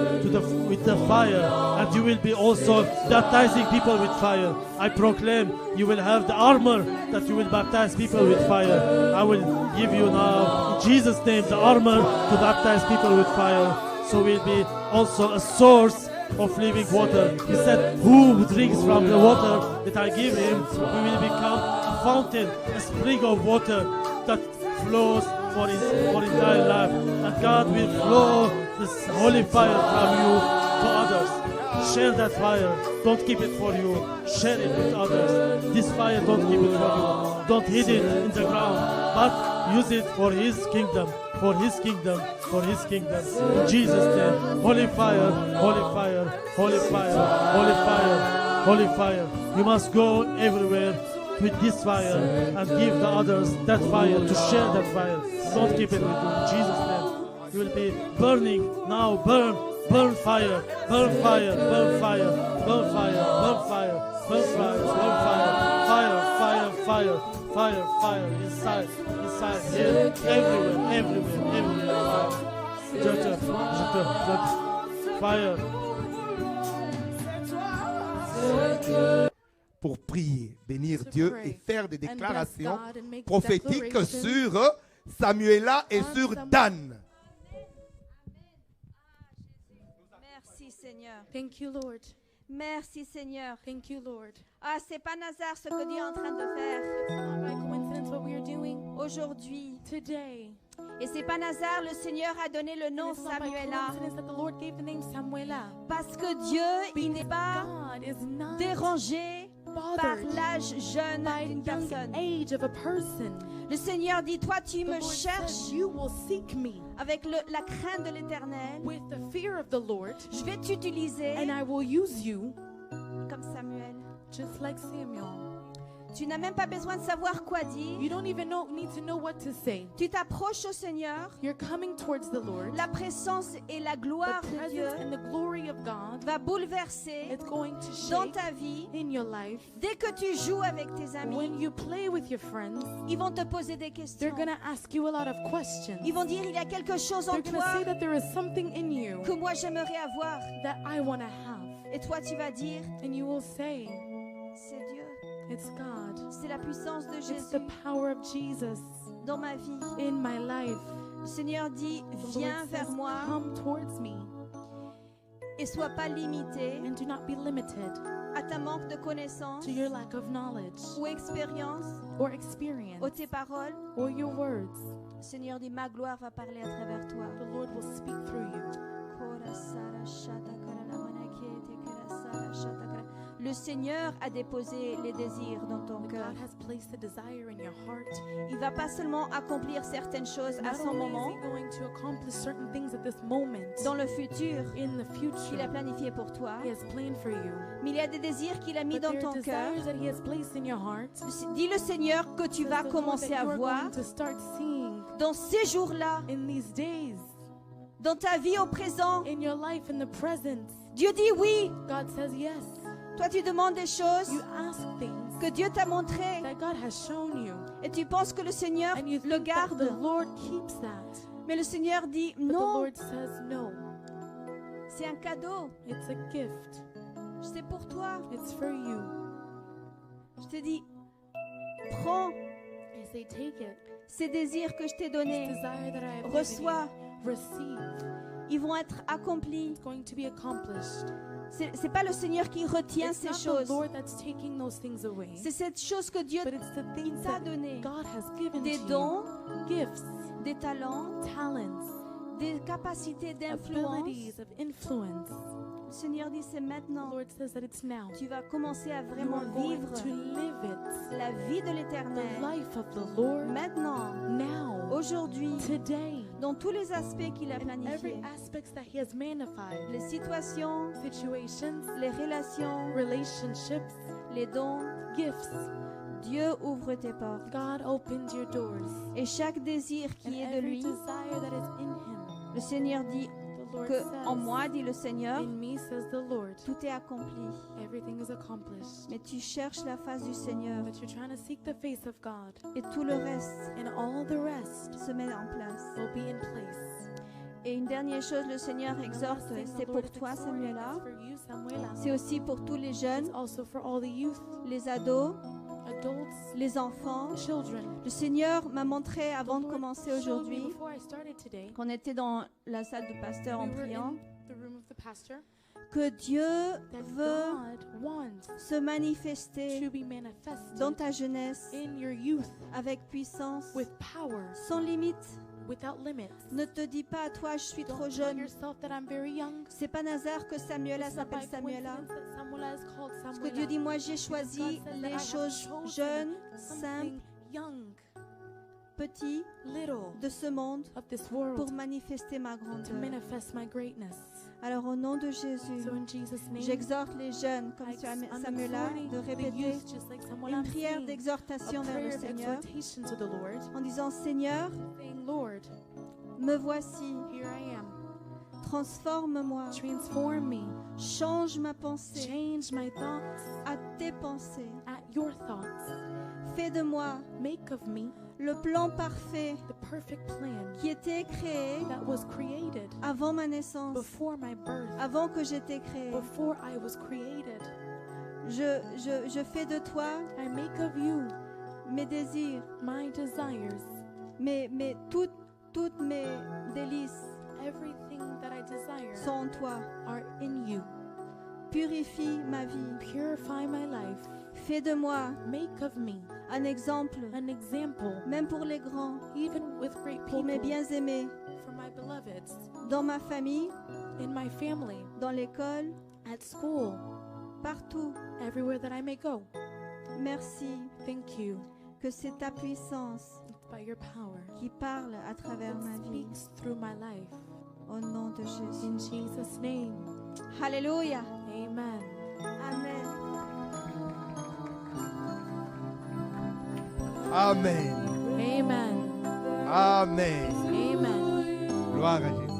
with the fire, and you will be also baptizing people with fire. I proclaim you will have the armor that you will baptize people with fire. I will give you now, in Jesus' name, the armor to baptize people with fire. So we'll be also a source of living water. He said, who drinks from the water that I give him, he will become a fountain, a spring of water that flows for his entire life. And God will flow this holy fire from you to others. Share that fire. Don't keep it for you. Share it with others. This fire, don't keep it for you. Don't hid it in the ground, but use it for his kingdom. For his kingdom, for his kingdom. In Jesus' name. Holy fire, holy fire, holy fire, holy fire, holy fire. You must go everywhere with this fire and give the others that fire, to share that fire. Don't keep it with you. In Jesus' name. You will be burning now. Burn fire, burn fire, burn fire, burn fire, burn fire, burn fire, burn fire, fire, fire, fire, inside, here, everywhere, fire. Pour prier, bénir Dieu et faire des déclarations prophétiques sur Samuela et sur Dan. Merci Seigneur. Thank you, Lord. Merci Seigneur. Thank you, Lord. Ah, c'est pas Nazar ce que Dieu est en train de faire It's not by coincidence what we are doing aujourd'hui. today. Et c'est pas Nazar, le Seigneur a donné le nom It's not by Samuela. coincidence that the Lord gave the name Samuela. Parce que Dieu, il n'est pas God is not dérangé par bothered l'âge jeune by d'une the young personne. age of a person. Le Seigneur dit, toi tu The me Lord cherches says, you will seek me avec la crainte de l'Éternel. with the fear of the Lord, Je vais t'utiliser and I will use you comme Samuel. just like Samuel. Tu n'as même pas besoin de savoir quoi dire. You don't even need to know what to say. Tu t'approches au Seigneur. You're coming towards the Lord. La présence et la gloire The de Dieu presence and the glory of God, va bouleverser it's going to dans shake ta vie. in your life. Dès que tu joues avec tes When amis, you play with your friends, ils vont te poser des they're questions. going to ask you a lot of questions. Ils vont dire, il y a quelque chose en They're going to toi say that there is something in you que moi j'aimerais avoir. that I want to have. Et toi, tu vas dire, And you will say, c'est Dieu. it's God. C'est la puissance de It's Jésus the power of Jesus dans ma vie. in my life. Le Seigneur dit, The viens Lord vers says, moi come towards me et sois pas limité and do not be limited à ta manque de connaissances to your lack of knowledge ou expérience or experience ou tes paroles. or your words. Le Seigneur dit, ma gloire va parler à travers toi. The Lord will speak through you. Le Seigneur a déposé les désirs dans ton cœur. God has placed a desire in your heart. Il va pas seulement accomplir certaines choses à Not son only moment, is He going to accomplish certain things at this moment, dans le futur in the qu'il a future, planifié pour toi, He has planned for you. mais il y a des désirs qu'il a mis But dans there are ton cœur. desires that He has placed in your heart. Dis le Seigneur que tu Says vas the Lord commencer that à you are voir going to start seeing dans ces jours-là, in these days, dans ta vie au présent. in your life, in the present. Dieu dit oui. God says yes. Toi, tu demandes des choses You ask things que Dieu t'a montrées that God has shown you, et tu penses que le Seigneur and you le think that the garde. Lord keeps that. Mais le Seigneur dit But the non, Lord says no. c'est un cadeau. It's a gift. C'est pour toi. It's for you. Je te dis, prends I say, take it. ces désirs que je t'ai This donnés. desire that I have Reçois. given you, receive. Ils vont être accomplis. It's going to be accomplished. C'est pas le Seigneur qui retient It's ces not the choses. Lord that's taking those things away, C'est cette chose que Dieu but it's the things t'a that donné. God has given Des to dons, you. Gifts, des talents, talents, des capacités d'influence. abilities of influence. Le Seigneur dit c'est The maintenant. Lord says that it's now. Tu vas commencer à You vraiment are going vivre to live it. la vie de The l'éternel. life of the Lord Maintenant, now, aujourd'hui, today, dans tous les aspects qu'il a in every planifiés. aspect that He has magnified. Les situations, Situations, les relations, relationships, les dons. gifts. Dieu ouvre tes portes. God opened your doors. Et chaque désir And qui est de every lui, desire that is in Him, le Seigneur dit the Lord que en says, moi, dit le Seigneur, in me says the Lord, tout est accompli. everything is accomplished. Mais tu cherches la face du Seigneur But you're trying to seek the face of God, et tout le reste and all the rest se met en place. will be in place. Et une dernière chose, le Seigneur And the exhorte, last thing c'est the Lord pour is toi, exhorting, Samuela. it's for you, Samuela. C'est aussi pour tous les jeunes, It's also for all the youth, les ados, adults, les enfants. children. Le Seigneur m'a montré The avant de Lord commencer showed me aujourd'hui, before I started today, qu'on était dans la salle du pasteur en we were priant, in the room of the pastor, que Dieu that veut God wants se manifester to be manifested dans ta jeunesse in your youth avec puissance, with power, sans limite. without limits. Ne te dis pas à toi, je suis trop Don't tell jeune. yourself that I'm very young. C'est pas hasard que Samuela It's not by s'appelle Samuela. coincidence that Samuela is called Parce que Samuela. Dieu dit, moi j'ai Because choisi God says that I les have choses chosen jeunes, simples, something young, petits little de ce monde of this pour world manifester ma to grandeur. manifest my greatness. Alors au nom de Jésus, So in Jesus' name, j'exhorte les jeunes comme I'm Samuela exhorting de the répéter youth, just like Samuela, une I'm prière saying, d'exhortation a vers le prayer of Seigneur exhortation to the Lord, en disant Seigneur, saying, Lord, me voici, here I am. transforme-moi, Transform me. change ma pensée Change my thoughts à tes pensées, at your thoughts. fais de moi Make of me le plan parfait the perfect plan qui était créé that was created avant ma naissance, before my birth, avant que j'étais créé. before I was created. Je fais de toi I make of you mes désirs, my desires, toutes mes délices everything that I desire sont en toi. are in you. Purifie ma vie. Purify my life. Fais de moi Make of me un exemple, an example, même pour les grands, even with great pour mes people, bien-aimés, for my beloveds, dans ma famille, in my family, dans l'école, at school, partout. everywhere that I may go. Merci Thank you. que c'est ta puissance It's by your power qui parle à travers that ma vie. speaks through my life. Au nom de Jésus. In Jesus' name, Alléluia. amen. Amen. Amen. Amen. Amen. Amen. Gloire à Jésus.